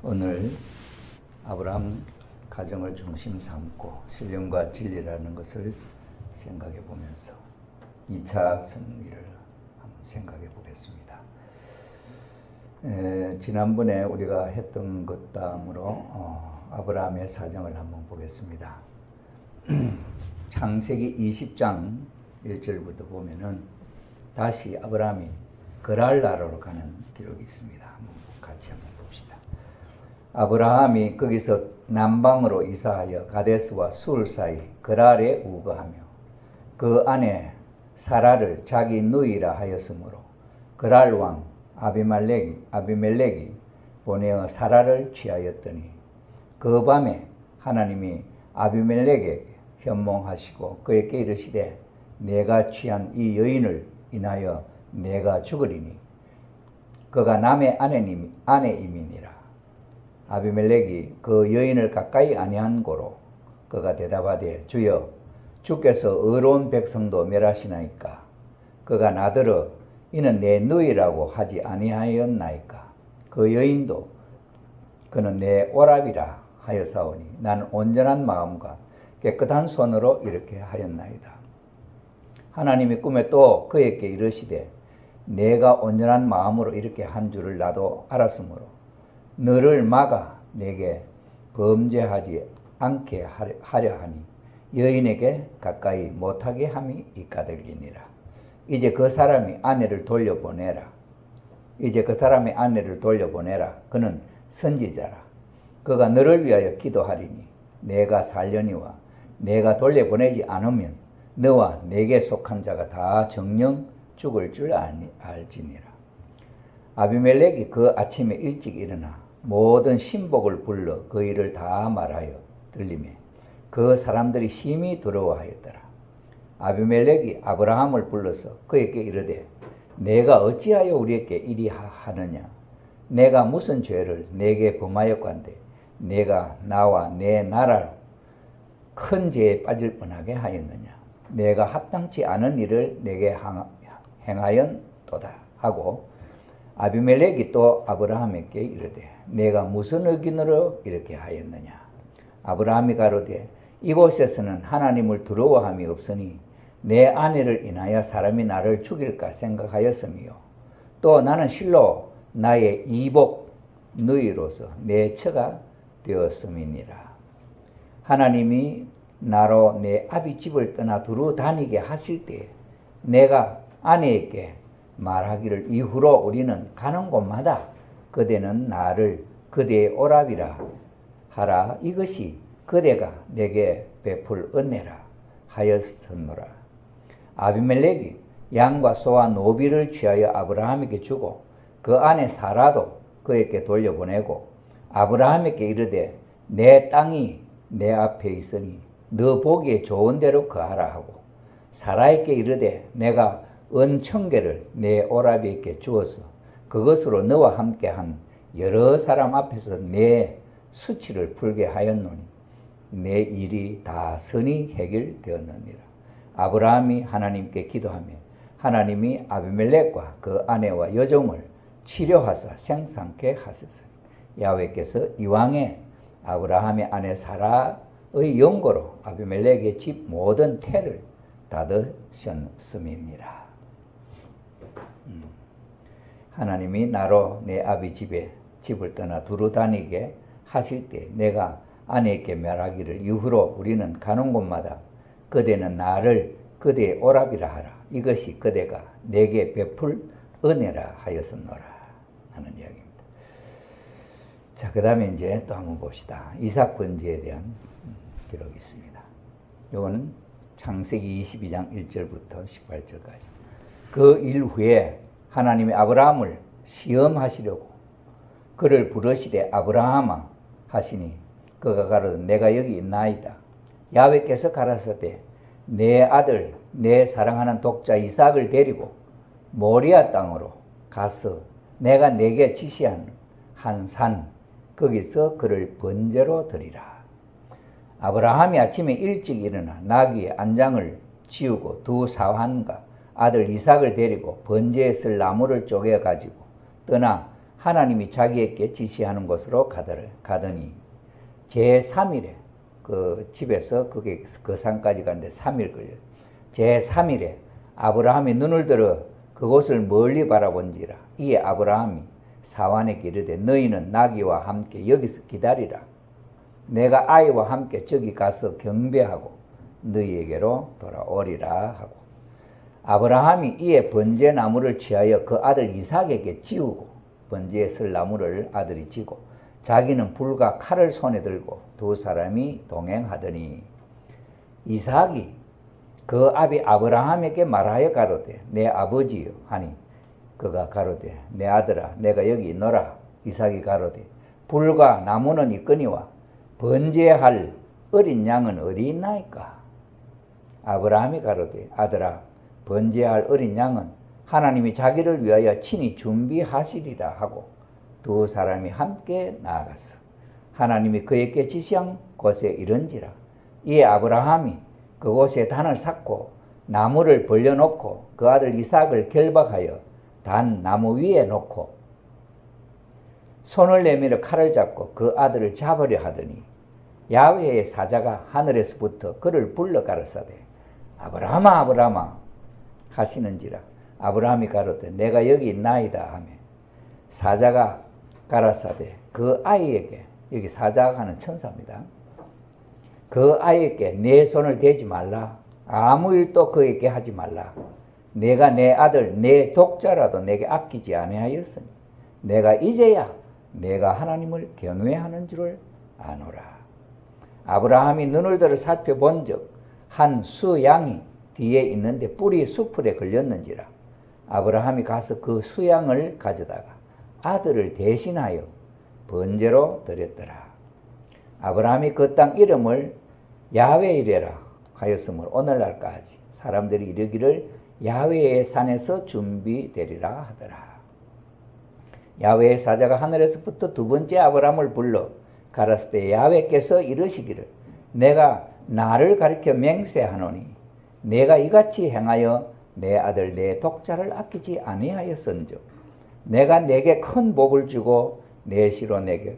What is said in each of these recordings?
오늘 아브라함 가정을 중심 삼고 신령과 진리라는 것을 생각해 보면서 2차 승리를 한번 생각해 보겠습니다. 지난번에 우리가 했던 것 다음으로 아브라함의 사정을 한번 보겠습니다. 창세기 20장 1절부터 보면은 다시 아브라함이 그랄 나라로 가는 기록이 있습니다. 같이 한번 봅시다. 아브라함이 거기서 남방으로 이사하여 가데스와 수르 사이 그랄에 우거하며 그 안에 사라를 자기 누이라 하였으므로 그랄 왕 아비멜렉이 보내어 사라를 취하였더니 그 밤에 하나님이 아비멜렉에게 현몽하시고 그에게 이르시되 내가 취한 이 여인을 인하여 내가 죽으리니 그가 남의 아내임이니라. 아비멜렉이 그 여인을 가까이 아니한 고로 그가 대답하되 주여 주께서 의로운 백성도 멸하시나이까. 그가 나더러 이는 내 누이라고 하지 아니하였나이까. 그 여인도 그는 내 오랍이라 하여사오니 나는 온전한 마음과 깨끗한 손으로 이렇게 하였나이다. 하나님이 꿈에 또 그에게 이르시되 내가 온전한 마음으로 이렇게 한 줄을 나도 알았으므로 너를 막아 내게 범죄하지 않게 하려 하니 여인에게 가까이 못하게 함이 이까들리니라. 이제 그 사람의 아내를 돌려보내라. 그는 선지자라. 그가 너를 위하여 기도하리니 내가 살려니와 내가 돌려보내지 않으면 너와 내게 속한 자가 다 정령 죽을 줄 알지니라. 아비멜렉이 그 아침에 일찍 일어나 모든 신복을 불러 그 일을 다 말하여 들리매 그 사람들이 심히 두려워하였더라. 아비멜렉이 아브라함을 불러서 그에게 이르되 내가 어찌하여 우리에게 이리 하느냐. 내가 무슨 죄를 내게 범하였건대 내가 나와 내 나라로 큰 죄에 빠질 뻔하게 하였느냐. 내가 합당치 않은 일을 내게 행하였도다 하고 아비멜렉이 또 아브라함에게 이르되 내가 무슨 의견으로 이렇게 하였느냐. 아브라함이 가로되 이곳에서는 하나님을 두려워함이 없으니 내 아내를 인하여 사람이 나를 죽일까 생각하였으며 또 나는 실로 나의 이복 누이로서 내 처가 되었음이니라. 하나님이 나로 내 아비 집을 떠나 두루 다니게 하실 때 내가 아내에게 말하기를 이후로 우리는 가는 곳마다 그대는 나를 그대의 오랍이라 하라. 이것이 그대가 내게 베풀 은혜라 하였으므라. 아비멜렉이 양과 소와 노비를 취하여 아브라함에게 주고 그 아내 사라도 그에게 돌려보내고 아브라함에게 이르되 내 땅이 내 앞에 있으니 너 보기에 좋은 대로 거하라 하고 사라에게 이르되 내가 은천개를 내 오라비에게 주어서 그것으로 너와 함께한 여러 사람 앞에서 내 수치를 풀게 하였노니 내 일이 다 선이 해결되었느니라. 아브라함이 하나님께 기도하며 하나님이 아비멜렉과 그 아내와 여종을 치료하사 생산케 하셨으니 야훼께서 이왕에 아브라함의 아내 사라의 영고로 아비멜렉의 집 모든 태를 닫으셨음이니라. 하나님이 나로 내 아비 집을 떠나 두루 다니게 하실 때 내가 아내에게 말하기를 이후로 우리는 가는 곳마다 그대는 나를 그대의 오랍이라 하라. 이것이 그대가 내게 베풀 은혜라 하였었노라 하는 이야기입니다. 자, 그 다음에 이제 또 한번 봅시다. 이삭 번제에 대한 기록이 있습니다. 이거는 창세기 22장 1절부터 18절까지. 그 일 후에 하나님이 아브라함을 시험하시려고 그를 부르시되 아브라함아 하시니 그가 가로되 내가 여기 있나이다. 야훼께서 가라사대 내 아들 내 사랑하는 독자 이삭을 데리고 모리아 땅으로 가서 내가 내게 지시한 한 산 거기서 그를 번제로 드리라. 아브라함이 아침에 일찍 일어나 나귀의 안장을 지우고 두 사환과 아들 이삭을 데리고 번제에 쓸 나무를 쪼개 가지고 떠나 하나님이 자기에게 지시하는 곳으로 가더니 제3일에 그 집에서 그게 그 산까지 가는데 3일 걸려요. 제3일에 아브라함이 눈을 들어 그곳을 멀리 바라본지라. 이에 아브라함이 사환에게 이르되 너희는 나귀와 함께 여기서 기다리라. 내가 아이와 함께 저기 가서 경배하고 너희에게로 돌아오리라 하고, 아브라함이 이에 번제나무를 취하여 그 아들 이삭에게 지우고 번제에 쓸 나무를 아들이 지고 자기는 불과 칼을 손에 들고 두 사람이 동행하더니 이삭이 그 아비 아브라함에게 말하여 가로되 내 아버지여 하니 그가 가로되 내 아들아 내가 여기 있노라. 이삭이 가로되 불과 나무는 있거니와 번제할 어린 양은 어디 있나이까. 아브라함이 가로되 아들아 번제할 어린 양은 하나님이 자기를 위하여 친히 준비하시리라 하고 두 사람이 함께 나아갔어. 하나님이 그에게 지시한 곳에 이른지라. 이에 아브라함이 그곳에 단을 쌓고 나무를 벌려놓고 그 아들 이삭을 결박하여 단 나무 위에 놓고 손을 내밀어 칼을 잡고 그 아들을 잡으려 하더니 야훼의 사자가 하늘에서부터 그를 불러 가라사대 아브라함아 아브라함아 하시는지라. 아브라함이 가로되 내가 여기 있나이다 하며 사자가 가라사대 그 아이에게, 여기 사자가 하는 천사입니다. 그 아이에게 내 손을 대지 말라. 아무 일도 그에게 하지 말라. 내가 내 아들 내 독자라도 내게 아끼지 아니하였으니 내가 이제야 내가 하나님을 경외하는 줄을 아노라. 아브라함이 눈을 들어 살펴본 적 한 수양이 뒤에 있는데 뿔이 수풀에 걸렸는지라. 아브라함이 가서 그 수양을 가져다가 아들을 대신하여 번제로 드렸더라. 아브라함이 그 땅 이름을 야훼이레라 하였으므로 오늘날까지 사람들이 이르기를 야훼의 산에서 준비되리라 하더라. 야훼의 사자가 하늘에서부터 두 번째 아브라함을 불러 가라스 때 야훼께서 이르시기를 내가 나를 가리켜 맹세하노니 내가 이같이 행하여 내 아들 내 독자를 아끼지 아니하였은즉 내가 내게 큰 복을 주고 내 시로 내게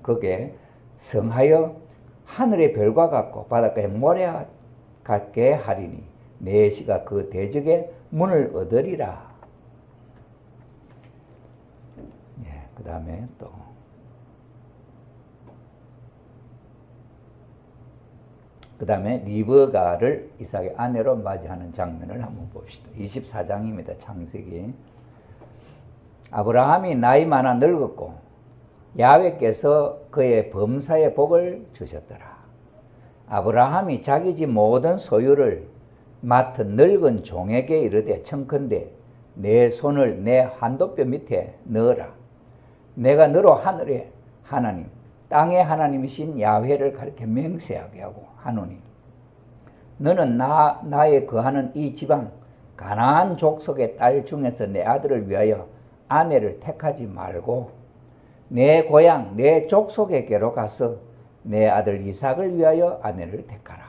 그게 성하여 하늘의 별과 같고 바닷가의 모래 같게 하리니 내 시가 그 대적의 문을 얻으리라. 그 다음에 또 그 다음에 리브가를 이삭의 아내로 맞이하는 장면을 한번 봅시다. 24장입니다. 창세기. 아브라함이 나이 많아 늙었고 야훼께서 그의 범사의 복을 주셨더라. 아브라함이 자기 집 모든 소유를 맡은 늙은 종에게 이르되 청컨대 내 손을 내 환도뼈 밑에 넣어라. 내가 너로 하늘의 하나님 땅의 하나님이신 야훼를 가리켜 맹세하게 하고 하노니 너는 나의 거하는 이 지방 가나안 족속의 딸 중에서 내 아들을 위하여 아내를 택하지 말고 내 고향 내 족속에게로 가서 내 아들 이삭을 위하여 아내를 택하라.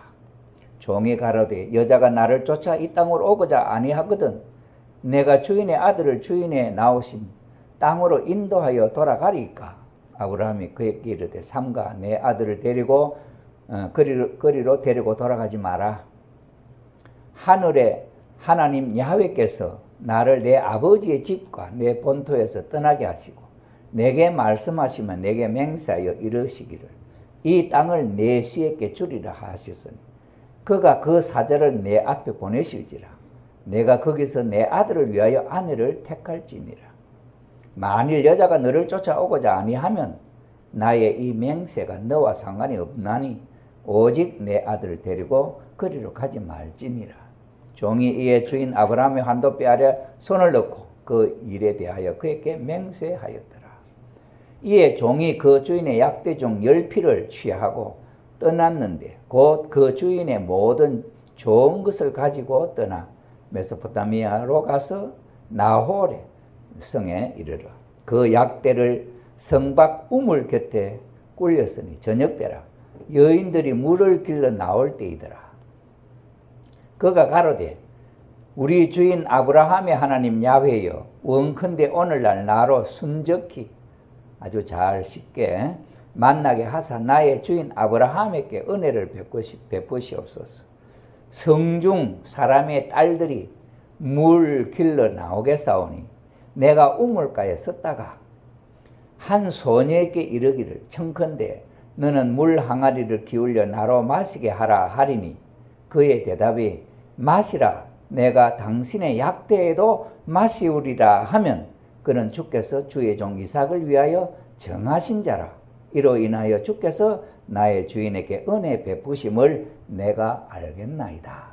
종이 가로되 여자가 나를 쫓아 이 땅으로 오고자 아니하거든 내가 주인의 아들을 주인의 나오심 땅으로 인도하여 돌아가리까. 아브라함이 그에게 이르되 삼가 내 아들을 데리고 거리로 데리고 돌아가지 마라. 하늘의 하나님 야훼께서 나를 내 아버지의 집과 내 본토에서 떠나게 하시고 내게 말씀하시면 내게 맹세하여 이르시기를 이 땅을 내 씨에게 주리라 하셨으니 그가 그 사자를 내 앞에 보내실지라. 내가 거기서 내 아들을 위하여 아내를 택할지니라. 만일 여자가 너를 쫓아오고자 아니하면 나의 이 맹세가 너와 상관이 없나니 오직 내 아들을 데리고 거리로 가지 말지니라. 종이 이에 주인 아브라함의 환도뼈 아래 손을 넣고 그 일에 대하여 그에게 맹세하였더라. 이에 종이 그 주인의 약대 중 10피를 취하고 떠났는데 곧 그 주인의 모든 좋은 것을 가지고 떠나 메소포타미아로 가서 나홀의 성에 이르러 그 약대를 성 밖 우물 곁에 꿀렸으니 저녁때라 여인들이 물을 길러 나올 때이더라. 그가 가로되 우리 주인 아브라함의 하나님 야훼여 원컨대 오늘날 나로 순적히 아주 잘 쉽게 만나게 하사 나의 주인 아브라함에게 은혜를 베푸시옵소서. 성중 사람의 딸들이 물 길러 나오겠사오니 내가 우물가에 섰다가 한 소녀에게 이르기를 청컨대 너는 물 항아리를 기울여 나로 마시게 하라 하리니 그의 대답이 마시라 내가 당신의 약대에도 마시우리라 하면 그는 주께서 주의 종 이삭을 위하여 정하신 자라. 이로 인하여 주께서 나의 주인에게 은혜 베푸심을 내가 알겠나이다.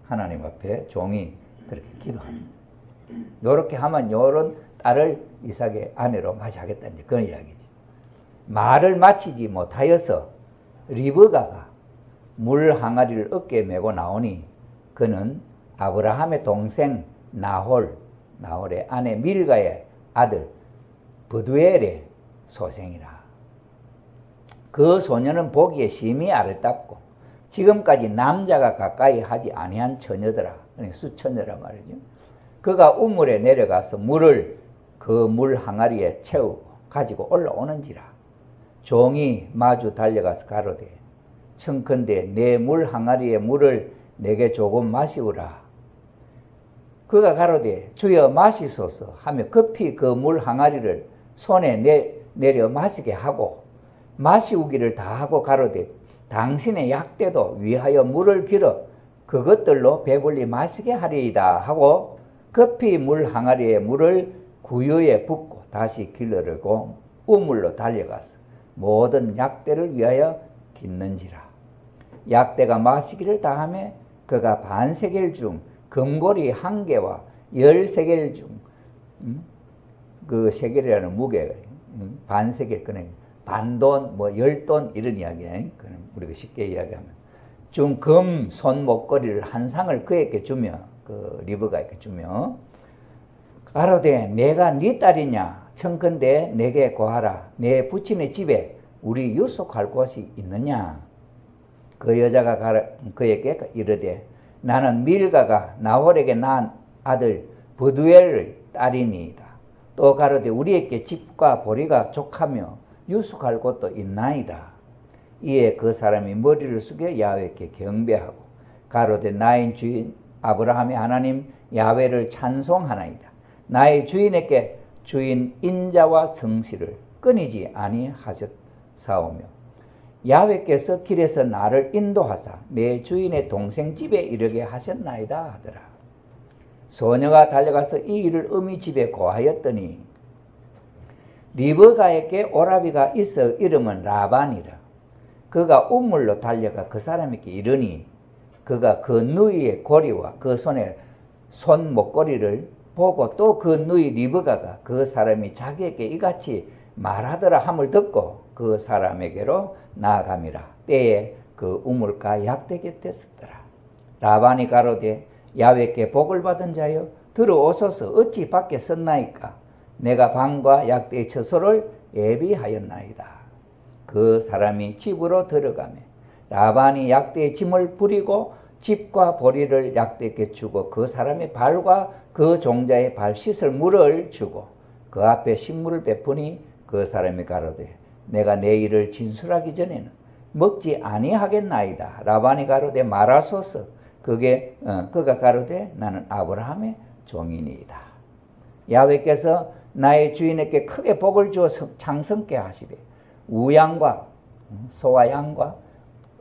하나님 앞에 종이 그렇게 기도합니다. 요렇게 하면 요런 딸을 이삭의 아내로 맞이하겠다 이제 그런 이야기죠. 말을 마치지 못하여서 리브가가 물 항아리를 어깨에 메고 나오니 그는 아브라함의 동생 나홀의 아내 밀가의 아들 브두엘의 소생이라. 그 소녀는 보기에 심히 아름답고 지금까지 남자가 가까이 하지 아니한 처녀더라. 수처녀라 말이죠. 그가 우물에 내려가서 물을 그 물 항아리에 채우고 가지고 올라오는지라. 종이 마주 달려가서 가로되 청컨대 내 물 항아리에 물을 내게 조금 마시우라. 그가 가로되 주여 마시소서 하며 급히 그 물 항아리를 손에 내려 마시게 하고 마시우기를 다하고 가로되 당신의 약대도 위하여 물을 길어 그것들로 배불리 마시게 하리이다 하고 급히 물 항아리에 물을 구유에 붓고 다시 길르려고 우물로 달려가서 모든 약대를 위하여 깃는지라. 약대가 마시기를 다하며 그가 반세겔 중 금고리 1개와 10세겔 중 그 세겔이라는 무게가 반세겔 그네 반돈 뭐 10돈 이런 이야기야. 그는 우리가 쉽게 이야기하면 중 금 손 목걸이를 한 상을 그에게 주며 그 리브가에게 주며 가로되 내가 네 딸이냐 청컨대 내게 고하라 내 부친의 집에 우리 유숙할 곳이 있느냐. 그 여자가 그에게 이르되 나는 밀가가 나홀에게 낳은 아들 브두엘의 딸이니이다. 또 가로되 우리에게 집과 보리가 족하며 유숙할 곳도 있나이다. 이에 그 사람이 머리를 숙여 야훼께 경배하고 가로되 나의 주인 아브라함의 하나님 야훼를 찬송하나이다. 나의 주인에게 주인 인자와 성실을 끊이지 아니하셨사오며 야훼께서 길에서 나를 인도하사 내 주인의 동생 집에 이르게 하셨나이다 하더라. 소녀가 달려가서 이 일을 어미 집에 고하였더니 리브가에게 오라비가 있어 이름은 라반이라. 그가 우물로 달려가 그 사람에게 이르니 그가 그 누이의 고리와 그 손에 손 목걸이를 보고 또 그 누이 리브가가 그 사람이 자기에게 이같이 말하더라 함을 듣고 그 사람에게로 나아감이라. 때에 그 우물가 약대 곁에 섰더라. 라반이 가로되 야훼께 복을 받은 자여 들어오소서 어찌 밖에 섰나이까. 내가 방과 약대의 처소를 예비하였나이다. 그 사람이 집으로 들어가매 라반이 약대의 짐을 부리고 집과 보리를 약대에게 주고 그 사람의 발과 그 종자의 발 씻을 물을 주고 그 앞에 식물을 베푸니 그 사람이 가로되 내가 내 일을 진술하기 전에는 먹지 아니하겠나이다. 라반이 가로되 말하소서. 그가 가로되 나는 아브라함의 종이니이다. 야훼께서 나의 주인에게 크게 복을 주어 창성케 하시되 우양과 소와 양과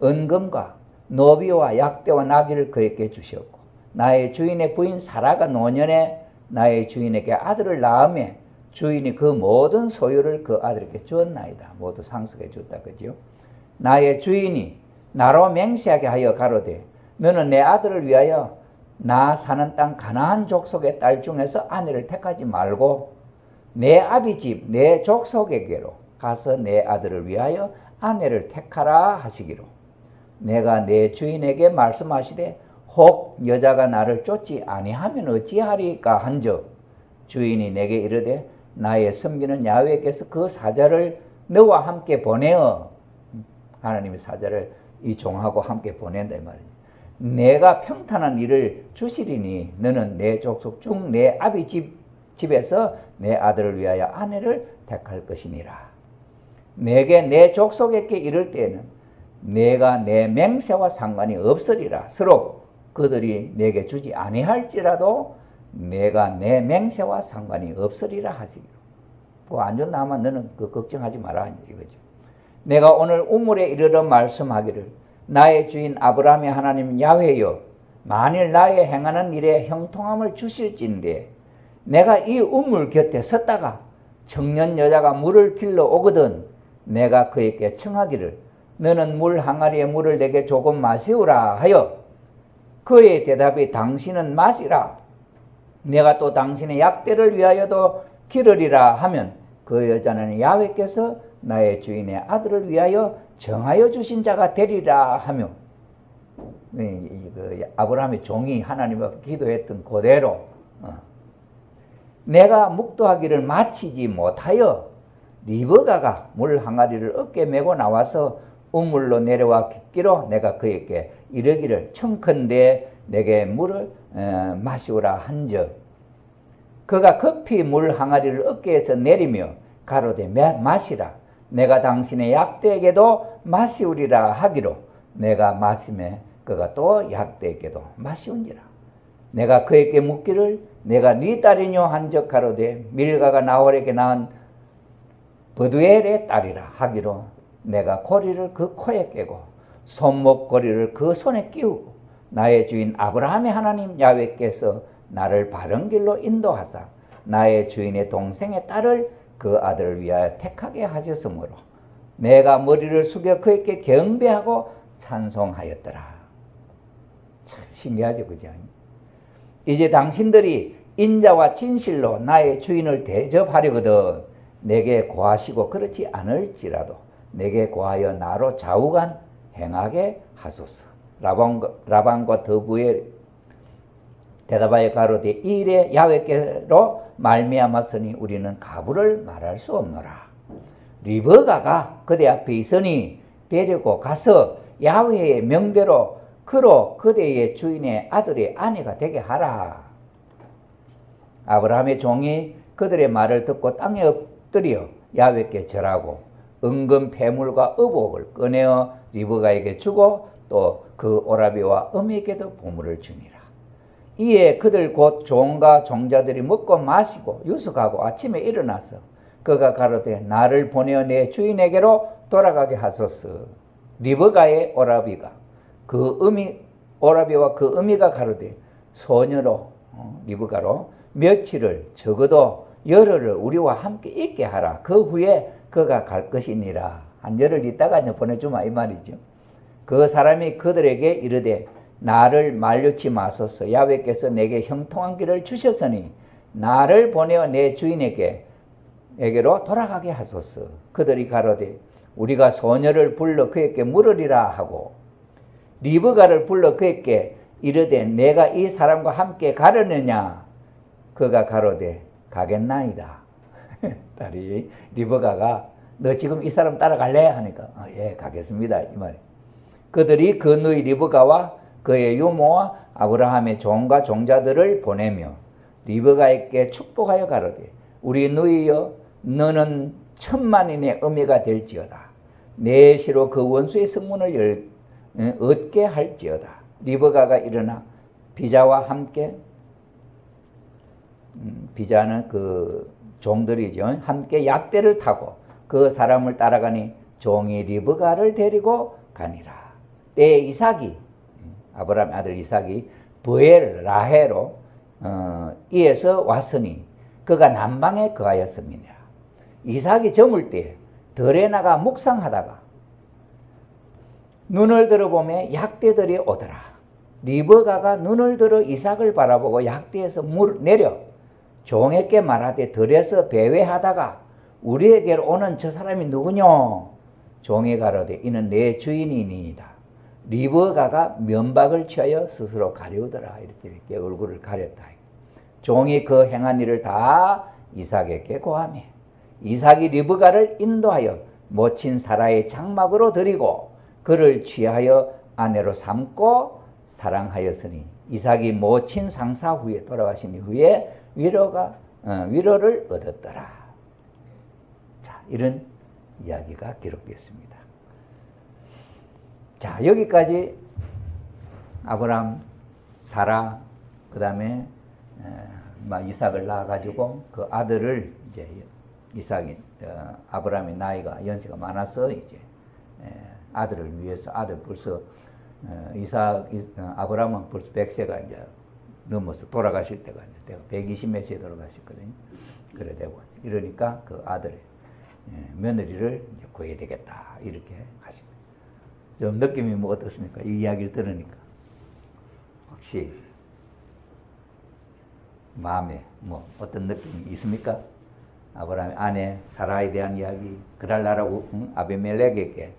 은금과 노비와 약대와 나귀를 그에게 주셨고 나의 주인의 부인 사라가 노년에 나의 주인에게 아들을 낳으며 주인이 그 모든 소유를 그 아들에게 주었나이다. 모두 상속해 줬다. 그죠? 나의 주인이 나로 맹세하게 하여 가로되 너는 내 아들을 위하여 나 사는 땅 가나안 족속의 딸 중에서 아내를 택하지 말고 내 아비 집 내 족속에게로 가서 내 아들을 위하여 아내를 택하라 하시기로 내가 내 주인에게 말씀하시되 혹 여자가 나를 쫓지 아니하면 어찌하리까 한즉 주인이 내게 이르되 나의 섬기는 야훼께서 그 사자를 너와 함께 보내어 하나님의 사자를 이 종하고 함께 보낸다 이 말이지. 내가 평탄한 일을 주시리니 너는 내 족속 중 내 아비 집에서 내 아들을 위하여 아내를 택할 것이니라. 내게 내 족속에게 이를 때에는 내가 내 맹세와 상관이 없으리라. 서로 그들이 내게 주지 아니할지라도 내가 내 맹세와 상관이 없으리라 하시기로. 그거 안 준다 하면 너는 그 걱정하지 마라 이거죠. 내가 오늘 우물에 이르러 말씀하기를 나의 주인 아브라함의 하나님 야훼여 만일 나의 행하는 일에 형통함을 주실진데 내가 이 우물 곁에 섰다가 청년 여자가 물을 길러 오거든 내가 그에게 청하기를 너는 물 항아리에 물을 내게 조금 마시우라 하여 그의 대답이 당신은 마시라 내가 또 당신의 약대를 위하여도 기르리라 하면 그 여자는 야훼께서 나의 주인의 아들을 위하여 정하여 주신 자가 되리라 하며 아브라함의 종이 하나님 앞에 기도했던 그대로 내가 묵도하기를 마치지 못하여 리브가가 물 항아리를 어깨에 메고 나와서 우물로 내려와 깃기로 내가 그에게 이르기를 청컨대 내게 물을 마시오라 한즉 그가 급히 물 항아리를 어깨에서 내리며 가로되 마시라 내가 당신의 약대에게도 마시우리라 하기로 내가 마시매 그가 또 약대에게도 마시운지라. 내가 그에게 묻기를 내가 네 딸이뇨 한적 가로되 밀가가 나홀에게 낳은 버두엘의 딸이라 하기로 내가 고리를 그 코에 깨고 손목고리를 그 손에 끼우고 나의 주인 아브라함의 하나님 야훼께서 나를 바른 길로 인도하사 나의 주인의 동생의 딸을 그 아들을 위하여 택하게 하셨으므로 내가 머리를 숙여 그에게 경배하고 찬송하였더라. 참 신기하죠, 그죠? 이제 당신들이 인자와 진실로 나의 주인을 대접하려거든 내게 고하시고 그렇지 않을지라도 내게 고하여 나로 좌우간 행하게 하소서. 라반과 더부에 대답하여 가로되 이 일에 야훼께로 말미암았으니 우리는 가부를 말할 수 없노라. 리브가가 그대 앞에 있으니 데리고 가서 야훼의 명대로 그로 그대의 주인의 아들의 아내가 되게 하라. 아브라함의 종이 그들의 말을 듣고 땅에 엎드려 야훼께 절하고 은금 폐물과 의복을 꺼내어 리브가에게 주고 또 그 오라비와 어미에게도 보물을 주니라. 이에 그들 곧 종과 종자들이 먹고 마시고 유숙하고 아침에 일어나서 그가 가로되 나를 보내어 내 주인에게로 돌아가게 하소서. 리브가의 오라비가 오라비와 그 어미가 가로되 소녀로 리브가로 며칠을 적어도 열흘을 우리와 함께 있게 하라. 그 후에 그가 갈 것이니라. 한 열흘 있다가 보내주마 이 말이죠. 그 사람이 그들에게 이르되 나를 만류치 마소서. 야훼께서 내게 형통한 길을 주셨으니 나를 보내어 내 주인에게로 돌아가게 하소서. 그들이 가로되 우리가 소녀를 불러 그에게 물으리라 하고 리브가를 불러 그에게 이르되 내가 이 사람과 함께 가려느냐. 그가 가로되 가겠나이다. 딸이 리브가가 너 지금 이 사람 따라갈래? 하니까 예 가겠습니다 이 말이에요. 그들이 그 누이 리브가와 그의 유모와 아브라함의 종과 종자들을 보내며 리브가에게 축복하여 가로되 우리 누이여 너는 천만인의 어미가 될지어다. 내 시로 그 원수의 성문을 얻게 할지어다. 리브가가 일어나 비자와 함께 비자는 그 종들이죠. 함께 약대를 타고 그 사람을 따라가니 종이 리브가를 데리고 가니라. 때에 이삭이 아브라함의 아들 이삭이 브엘 라헬로 이에서 왔으니 그가 남방에 거하였음이니라. 이삭이 저물 때 들에 나가 묵상하다가 눈을 들어보매 약대들이 오더라. 리브가가 눈을 들어 이삭을 바라보고 약대에서 내려 종에게 말하되 들에서 배회하다가 우리에게로 오는 저 사람이 누구뇨? 종이 가로되 이는 내 주인이니이다. 리브가가 면박을 취하여 스스로 가리우더라. 이렇게 얼굴을 가렸다. 종이 그 행한 일을 다 이삭에게 고하매 이삭이 리브가를 인도하여 모친 사라의 장막으로 들이고 그를 취하여 아내로 삼고 사랑하였으니 이삭이 모친 상사 후에 돌아가신 이후에 위로를 얻었더라. 자, 이런 이야기가 기록되었습니다. 자, 여기까지 아브람, 사라, 그 다음에 이삭을 낳아가지고 그 아들을 이제 아브람의 나이가 연세가 많아서 이제 아들을 위해서 벌써 아브람은 벌써 100세가 이제 넘어서 돌아가실 때가 이제 120몇 세에 돌아가셨거든요. 그래 되고 이러니까 그 아들의 며느리를 이제 구해야 되겠다 이렇게 하십니다. 좀 느낌이 뭐 어떻습니까? 이 이야기를 들으니까 혹시 마음에 뭐 어떤 느낌이 있습니까? 아브라함의 아내 사라에 대한 이야기, 그날 나라고 아비멜렉에게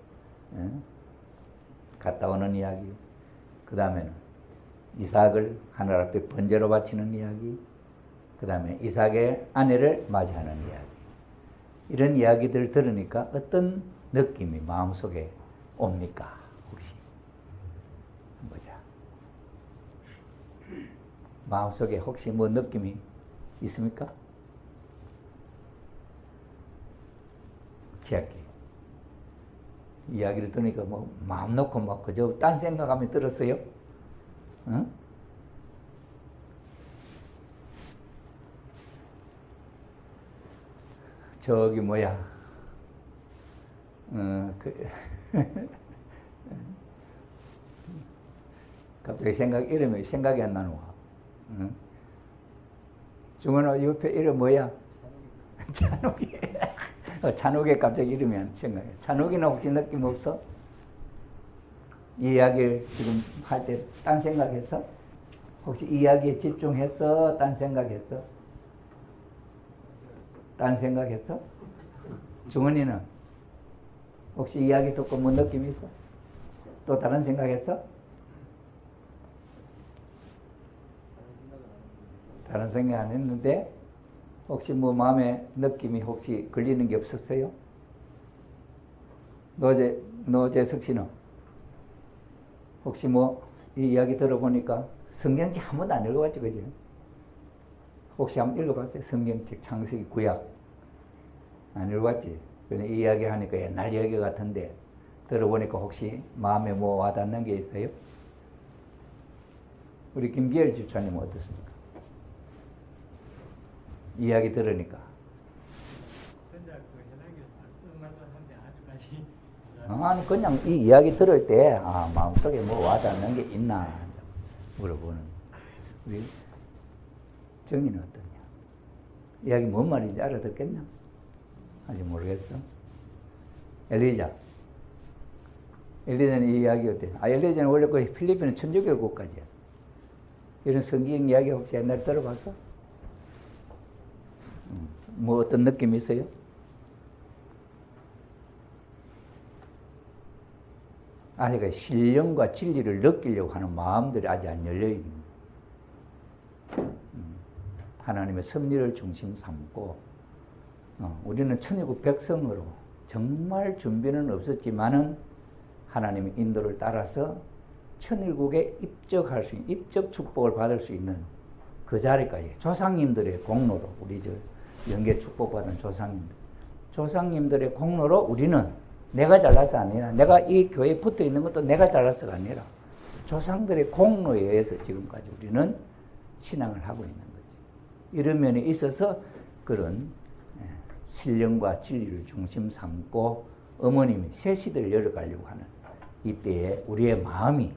갔다 오는 이야기, 그 다음에는 이삭을 하늘 앞에 번제로 바치는 이야기, 그 다음에 이삭의 아내를 맞이하는 이야기, 이런 이야기들을 들으니까 어떤 느낌이 마음속에 옵니까? 혹시 보자. 마음속에 혹시 뭐 느낌이 있습니까? 제학기 이야기를 들으니까 뭐 마음 놓고 막 그저 딴 생각하면 들었어요? 응? 저기 뭐야? 갑자기 이름이 생각이 안 나는 와. 응? 중원아 옆에 이름 뭐야? 찬욱이. 찬욱이 갑자기 이름이 안 생각해. 찬욱이는 혹시 느낌 없어? 이 이야기를 지금 할 때 딴 생각했어? 혹시 이 이야기에 집중했어? 딴 생각했어? 딴 생각했어? 중원이는 혹시 이야기 듣고 뭐 느낌이 있어? 또 다른 생각했어? 다른 생각 안 했는데 혹시 뭐 마음에 느낌이 혹시 걸리는 게 없었어요? 노재석 씨는 혹시 뭐 이 이야기 들어보니까 성경책 한 번도 안 읽어봤죠, 그죠? 혹시 한번 읽어봤어요? 성경책 창세기 구약 안 읽어봤지? 그냥 이 이야기 하니까 옛날 이야기 같은데 들어보니까 혹시 마음에 뭐 와닿는 게 있어요? 우리 김비열 집사님 어떻습니까? 이야기 들으니까. 아니 그냥 이 이야기 들을 때 마음속에 뭐 와닿는 게 있나 물어보는. 우리 정의는 어떠냐? 이야기 뭔 말인지 알아듣겠냐? 아직 모르겠어. 엘리자는 이 이야기 어때? 엘리자는 원래 그 필리핀은 천주교 국가지야. 이런 성경 이야기 혹시 옛날에 들어봤어? 뭐 어떤 느낌이 있어요? 아니까 신령과 진리를 느끼려고 하는 마음들이 아직 안 열려 있는. 하나님의 섭리를 중심 삼고 우리는 천일국 백성으로 정말 준비는 없었지만은 하나님의 인도를 따라서 천일국에 입적할 수 있는 입적 축복을 받을 수 있는 그 자리까지 조상님들의 공로로 우리 영계 축복받은 조상님들의 공로로 우리는 내가 잘나서 아니라 내가 이 교회에 붙어 있는 것도 내가 잘나서가 아니라 조상들의 공로에 의해서 지금까지 우리는 신앙을 하고 있는 거지. 이런 면에 있어서 그런 신령과 진리를 중심 삼고 어머님이 새 시대를 열어가려고 하는 이때에 우리의 마음이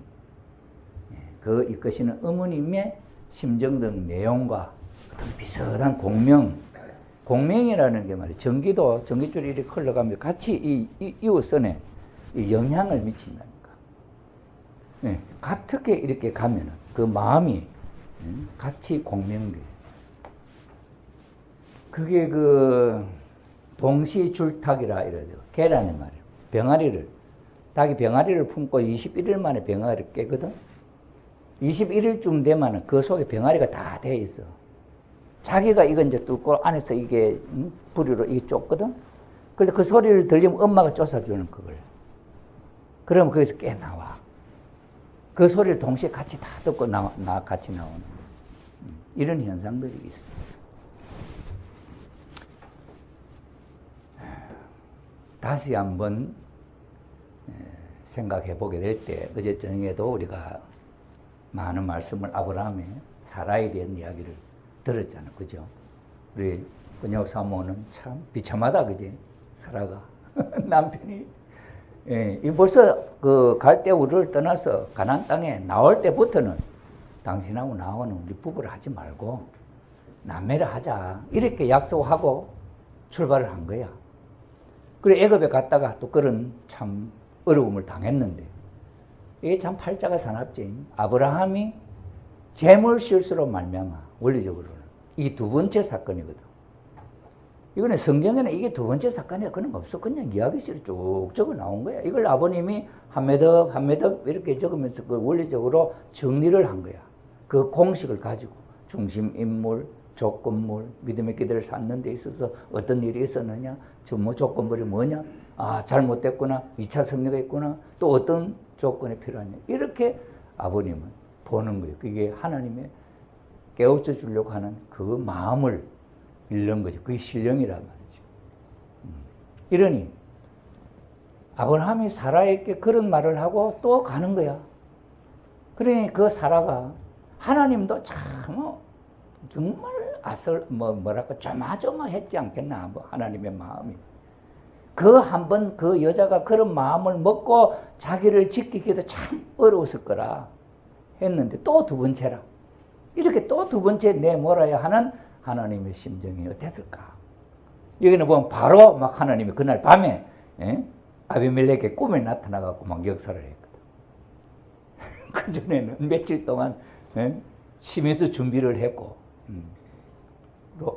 그 이끄시는 어머님의 심정 등 내용과 비슷한 공명이라는 게 말이에요. 전기줄이 이렇게 흘러가면 같이 이웃선에 영향을 미친다니까. 네, 같게 이렇게 가면은 그 마음이 같이 공명돼. 그게 그 동시줄탁이라 이러죠. 계란의 말이에요. 닭이 병아리를 품고 21일 만에 병아리를 깨거든. 21일쯤 되면은 그 속에 병아리가 다 돼 있어. 자기가 이거 이제 뚫고 안에서 이게 부리로 이게 쫓거든. 그런데 그 소리를 들리면 엄마가 쫓아주는 그걸. 그러면 거기서 깨 나와. 그 소리를 동시에 같이 다 듣고 같이 나오는 이런 현상들이 있어요. 다시 한번 생각해 보게 될 때 어제 저녁에도 우리가 많은 말씀을 아브라함의 사라에 대한 이야기를 들었잖아요. 그죠? 우리 권혁 사모는 참 비참하다. 그지? 사라가. 남편이. 예, 이 벌써 그 갈대 우르를 떠나서 가나안 땅에 나올 때부터는 당신하고 나하고는 우리 부부를 하지 말고 남매를 하자. 이렇게 약속하고 출발을 한 거야. 그래 애굽에 갔다가 또 그런 참 어려움을 당했는데 이게 참 팔자가 사납지. 아브라함이 재물 실수로 말미암아 원리적으로는 이 두 번째 사건이거든. 이거는 성경에는 이게 두 번째 사건이야 그런 거 없어. 그냥 이야기실에 쭉 적어 나온 거야. 이걸 아버님이 한 매덕 이렇게 적으면서 그 원리적으로 정리를 한 거야. 그 공식을 가지고 중심 인물, 조건물, 믿음의 기대를 쌓는 데 있어서 어떤 일이 있었느냐, 조건물이 뭐냐, 잘못됐구나, 2차 성리가 있구나, 또 어떤 조건이 필요하냐. 이렇게 아버님은 보는 거예요. 그게 하나님의 깨우쳐 주려고 하는 그 마음을 읽는 거죠. 그게 신령이란 말이죠. 이러니 아브라함이 사라에게 그런 말을 하고 또 가는 거야. 그러니 그 사라가 하나님도 참 정말 조마조마했지 않겠나, 하나님의 마음이. 그 한 번 그 여자가 그런 마음을 먹고 자기를 지키기도 참 어려웠을 거라 했는데 또 두 번째라. 이렇게 또 두 번째 내몰아야 하는 하나님의 심정이 어땠을까? 여기는 보면 바로 막 하나님이 그날 밤에 아비멜렉의 꿈에 나타나갖고 막 역사를 했거든. 그전에는 며칠 동안 심해서 준비를 했고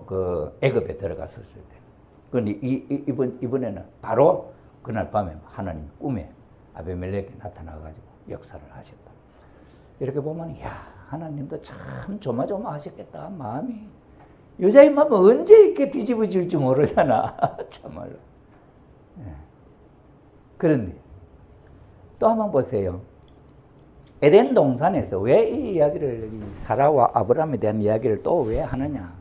그 애굽에 들어갔었을 때. 그런데 이번에는 바로 그날 밤에 하나님 꿈에 아비멜렉에 나타나가지고 역사를 하셨다. 이렇게 보면 야 하나님도 참 조마조마하셨겠다 마음이. 여자의 마음은 언제 이렇게 뒤집어질지 모르잖아. 참말로. 그런데 또 한번 보세요. 에덴 동산에서 왜 이 이야기를 사라와 아브라함에 대한 이야기를 또 왜 하느냐.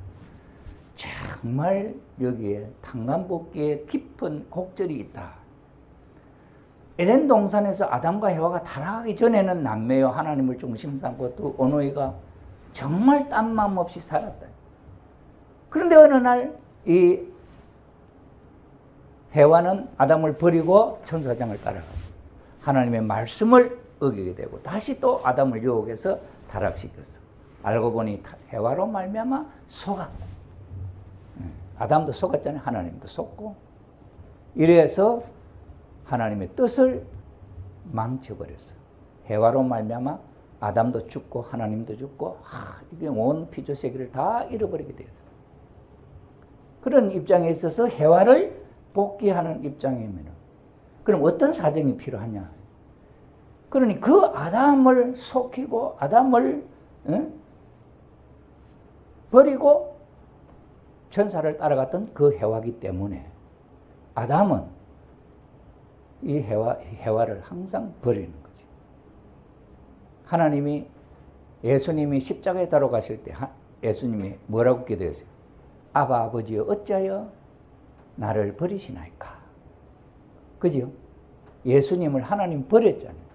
정말 여기에 탄간복기에 깊은 곡절이 있다. 에덴 동산에서 아담과 해와가 타락하기 전에는 남매요 하나님을 중심 삼고 또 오노이가 정말 딴 마음 없이 살았다. 그런데 어느 날 이 해와는 아담을 버리고 천사장을 따라가고 하나님의 말씀을 어기게 되고 다시 또 아담을 유혹해서 타락시켰어. 알고 보니 해와로 말미암아 속았고 아담도 속았잖아요. 하나님도 속고 이래서 하나님의 뜻을 망쳐버렸어. 해와로 말미암아 아담도 죽고 하나님도 죽고 이게 온 피조 세계를 다 잃어버리게 되었어. 그런 입장에 있어서 해와를 복귀하는 입장이면 그럼 어떤 사정이 필요하냐? 그러니 그 아담을 속이고 아담을 버리고 천사를 따라갔던 그 해와기 때문에 아담은 이 해와를 항상 버리는 거지. 하나님이 예수님이 십자가에 달아가실 때 예수님이 뭐라고 기도했어요? 아바 아버지여 어찌하여 나를 버리시나이까. 그죠? 예수님을 하나님 버렸잖아요.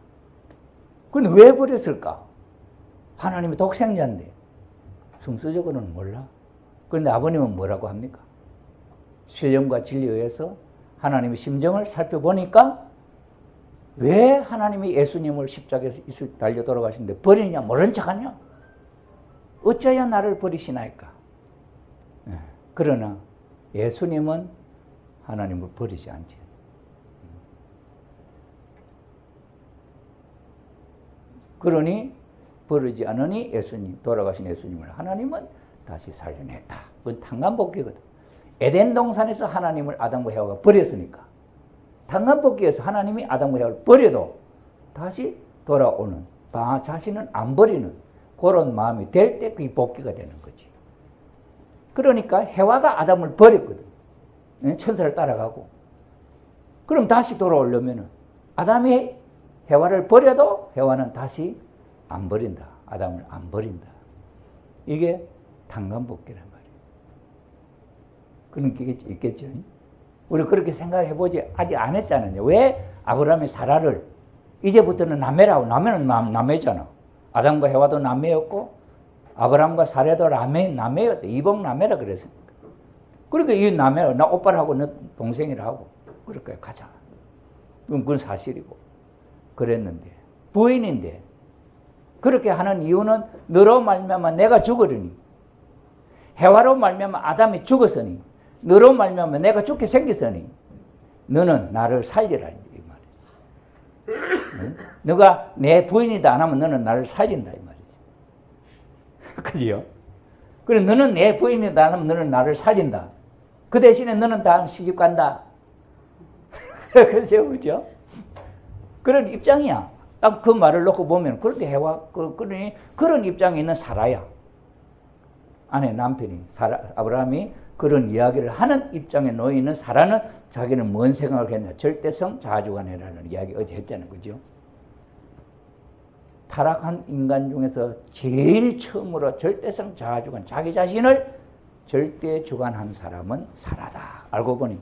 그런데 왜 버렸을까? 하나님이 독생자인데 순수적으로는 몰라. 그런데 아버님은 뭐라고 합니까? 신령과 진리에 의해서 하나님의 심정을 살펴보니까 왜 하나님이 예수님을 십자가에서 달려 돌아가시는데 버리냐 모른 척하냐? 어찌하여 나를 버리시나이까? 그러나 예수님은 하나님을 버리지 않지. 그러니 버리지 않으니 돌아가신 예수님을 하나님은 다시 살려냈다. 그건 탄간복귀거든. 에덴 동산에서 하나님을 아담과 해와가 버렸으니까 탄간복귀에서 하나님이 아담과 해와를 버려도 다시 돌아오는 자신은 안 버리는 그런 마음이 될 때 그게 복귀가 되는 거지. 그러니까 해와가 아담을 버렸거든. 천사를 따라가고. 그럼 다시 돌아오려면 아담이 해와를 버려도 해와는 다시 안 버린다. 아담을 안 버린다. 이게 탄감복귀란 말이에요. 그런 게 있겠죠. 우리 그렇게 생각해보지 아직 안 했잖아요. 왜 아브라함이 사라를 이제부터는 남매라고. 남매는 남매잖아. 아담과 해와도 남매였고 아브라함과 사라도 남매였대. 이복 남매라 그랬으니까. 그러니까 이 남매, 나 오빠라고 너 동생이라 하고 그렇게 가자. 그건 사실이고 그랬는데 부인인데 그렇게 하는 이유는 너로 말미암아 내가 죽으리니 해와로 말미암아 아담이 죽었으니 너로 말미암아 내가 죽게 생겼으니 너는 나를 살리라 이 말이야. 너가 내 부인이다 안 하면 너는 나를 살린다 이 말이지. 그지요? 그래 너는 내 부인이다 안 하면 너는 나를 살린다. 그 대신에 너는 다음 시집 간다. 그죠? 그죠? 그런 입장이야. 딱 그 말을 놓고 보면 그렇게 그러니 그런 입장에 있는 사라야. 아내 남편이 아브라함이 그런 이야기를 하는 입장에 놓여 있는 사라는 자기는 뭔 생각을 했냐. 절대성 자주간이라는 이야기 어제 했잖아요. 그죠? 타락한 인간 중에서 제일 처음으로 절대성 자주간 자기 자신을 절대 주관한 사람은 사라다. 알고 보니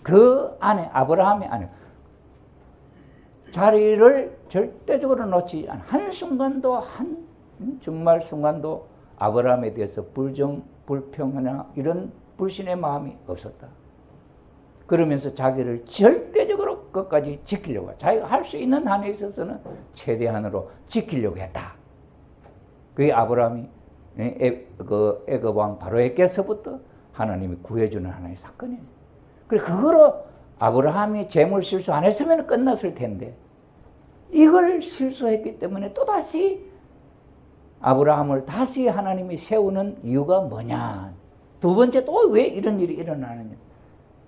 그 안에 아브라함의 안에 자리를 절대적으로 놓지 않은 한순간도 정말 순간도 아브라함에 대해서 불평하나 이런 불신의 마음이 없었다. 그러면서 자기를 절대적으로 끝까지 지키려고 자기가 할 수 있는 한에 있어서는 최대한으로 지키려고 했다. 그게 아브라함이 애굽 왕 바로에게서부터 하나님이 구해주는 하나의 사건이에요. 그래 그거로 아브라함이 재물 실수 안 했으면 끝났을 텐데 이걸 실수했기 때문에 또다시 아브라함을 다시 하나님이 세우는 이유가 뭐냐. 두 번째 또 왜 이런 일이 일어나느냐.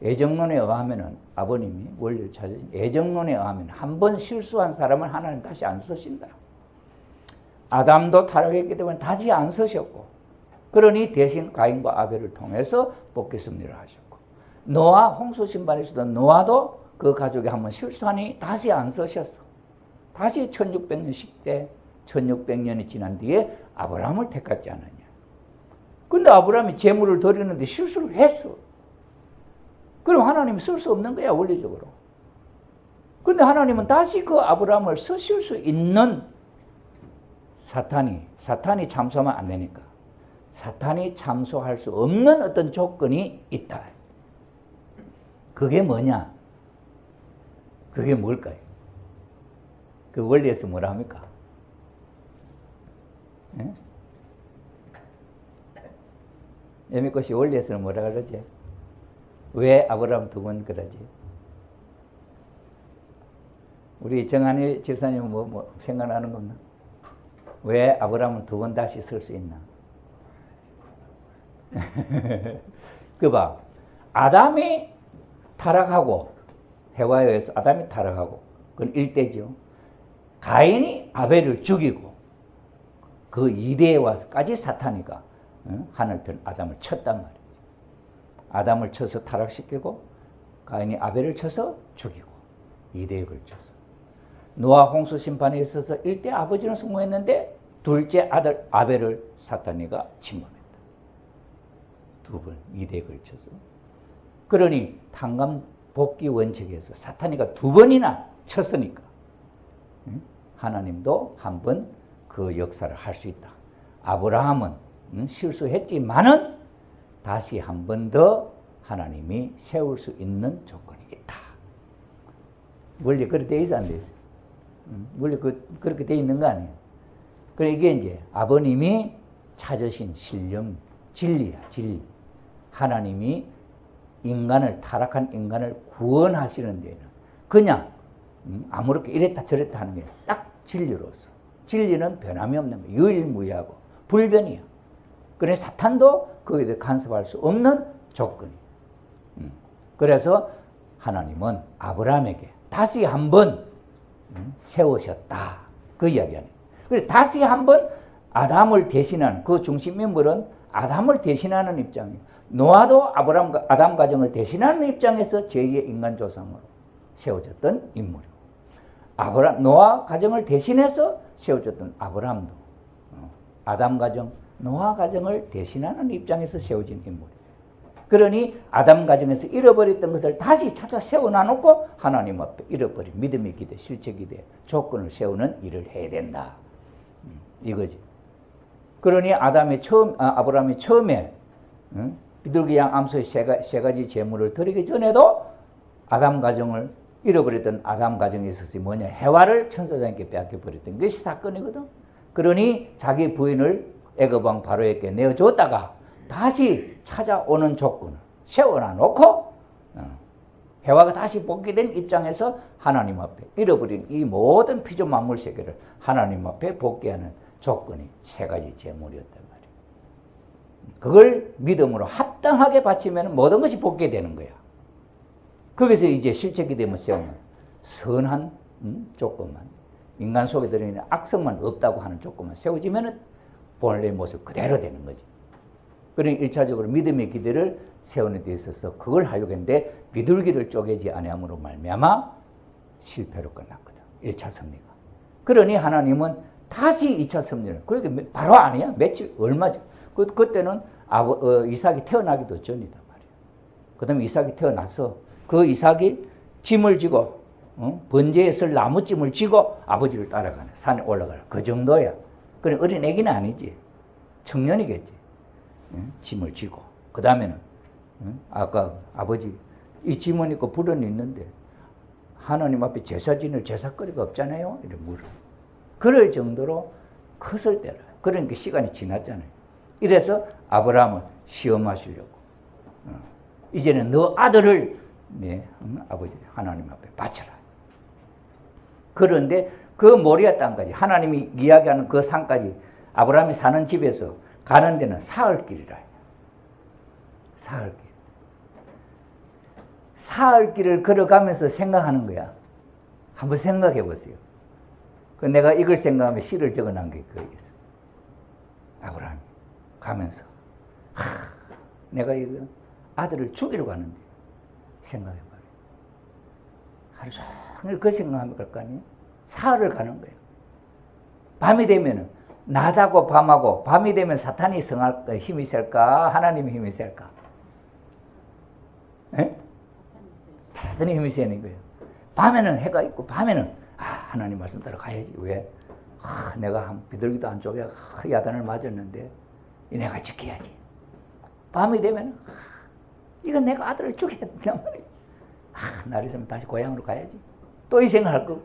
애정론에 의하면은 아버님이 원리를 찾으신 애정론에 의하면 한 번 실수한 사람을 하나님 다시 안 쓰신다. 아담도 타락했기 때문에 다시 안 쓰셨고 그러니 대신 가인과 아벨을 통해서 복귀 승리를 하셨고 노아 홍수 심판에서도 노아도 그 가족이 한번 실수하니 다시 안 쓰셨어. 다시 1600년 10대 1600년이 지난 뒤에 아브라함을 택하지 않았냐. 근데 아브라함이 재물을 드리는데 실수를 했어. 그럼 하나님이 쓸 수 없는 거야 원리적으로. 근데 하나님은 다시 그 아브라함을 쓰실 수 있는 사탄이 참소하면 안 되니까 사탄이 참소할 수 없는 어떤 조건이 있다. 그게 뭐냐? 그게 뭘까요? 그 원리에서 뭐라 합니까? 예미꽃이 원리에서는 뭐라 그러지? 왜 아브라함 두 번 그러지? 우리 정한일 집사님은 뭐 생각나는 거 없나? 왜 아브라함은 두 번 다시 쓸 수 있나? 그 봐. 아담이 타락하고 해와에 의해서 아담이 타락하고 그건 일대죠. 가인이 아벨을 죽이고 그 이대에 와서까지 사탄이가 하늘편 아담을 쳤단 말이에요. 아담을 쳐서 타락시키고 가인이 아벨을 쳐서 죽이고 이대에 걸쳐서 노아 홍수 심판에 있어서 일대 아버지는 승리했는데 둘째 아들 아벨을 사탄이가 침범했다. 두 번 이대에 걸쳐서. 그러니 탄감 복귀 원칙에서 사탄이가 두 번이나 쳤으니까 하나님도 한 번 그 역사를 할 수 있다. 아브라함은 실수했지만은 다시 한 번 더 하나님이 세울 수 있는 조건이 있다. 원래 그렇게 돼 있어 안 돼 있어? 원래 그렇게 돼 있는 거 아니에요? 그래 이게 이제 아버님이 찾으신 신령 진리야 진리. 하나님이 타락한 인간을 구원하시는 데는 그냥 아무렇게 이랬다 저랬다 하는 게 딱 진리로서. 진리는 변함이 없는 거예요. 유일무이하고 불변이야. 그래 사탄도 거기에 대해 간섭할 수 없는 조건이에요. 그래서 하나님은 아브라함에게 다시 한번 세우셨다. 그 이야기하는. 그래 다시 한번 아담을 대신하는 그 중심 인물은 아담을 대신하는 입장이에요. 노아도 아담 가정을 대신하는 입장에서 제2의 인간 조상으로 세워졌던 인물이고 노아 가정을 대신해서 세워졌던 아브라함도 아담 가정, 노아 가정을 대신하는 입장에서 세워진 인물이에요. 그러니 아담 가정에서 잃어버렸던 것을 다시 찾아 세워놔놓고 하나님 앞에 잃어버린 믿음의 기대, 실제 기대, 조건을 세우는 일을 해야 된다. 이거지. 그러니 아브라함이 처음에 비둘기 양 암소의 세 가지 제물을 드리기 전에도 아담 가정을 잃어버렸던 아담 가정에 있어서 뭐냐, 해와를 천사장에게 빼앗겨버렸던 것이 사건이거든. 그러니 자기 부인을 애굽 왕 바로에게 내어줬다가 다시 찾아오는 조건을 세워놔놓고 해와가 다시 복귀된 입장에서 하나님 앞에 잃어버린 이 모든 피조 만물 세계를 하나님 앞에 복귀하는 조건이 세 가지 제물이었단 말이에요. 그걸 믿음으로 합당하게 바치면 모든 것이 복귀되는 거야. 거기서 이제 실제 기대면 세우는 선한 조건만, 인간 속에 들어있는 악성만 없다고 하는 조건만 세워지면 본래 모습 그대로 되는 거지. 그러니 1차적으로 믿음의 기대를 세우는 데 있어서 그걸 하려고 했는데 비둘기를 쪼개지 아니함으로 말미암아 실패로 끝났거든. 1차 섭리가. 그러니 하나님은 다시 2차 섭리를, 그러니까 바로 아니야. 며칠, 얼마죠. 그때는 이삭이 태어나기도 전이단 말이야. 그 다음에 이삭이 태어나서 그 이삭이 짐을 지고 번제에 쓸 나무짐을 지고 아버지를 따라가네. 산에 올라가라. 그 정도야. 그래 어린 애기는 아니지. 청년이겠지. 짐을 지고. 그 다음에는 아까 아버지 이 짐은 있고 불은 있는데 하나님 앞에 제사 지낼 제사거리가 없잖아요. 이렇게 물어. 그럴 정도로 컸을 때라. 그러니까 시간이 지났잖아요. 이래서 아브라함을 시험하시려고. 이제는 너 아들을 아버지 하나님 앞에 바쳐라. 그런데 그 모리아 땅까지 하나님이 이야기하는 그 산까지 아브라함이 사는 집에서 가는 데는 사흘길이라. 사흘길. 사흘길을 걸어가면서 생각하는 거야. 한번 생각해 보세요. 내가 이걸 생각하면 시를 적어놓은 게 그거였어. 아브라함이 가면서 내가 이거 아들을 죽이러 가는데 생각해봐요. 하루 종일 그 생각하면 갈 거 아니에요? 사흘을 가는 거예요. 밤이 되면은 낮하고 밤하고, 밤이 되면 사탄이 성할 힘이 셀까? 하나님의 힘이 셀까? 에? 사탄의 힘이 세는 거예요. 밤에는 해가 있고 밤에는 하나님 말씀 따라 가야지. 왜? 내가 비둘기도 안 쪼개 야단을 맞았는데 내가 지켜야지. 밤이 되면 이건 내가 아들을 죽여야 된단 말이야. 날 있으면 다시 고향으로 가야지. 또 이 생각할 거고.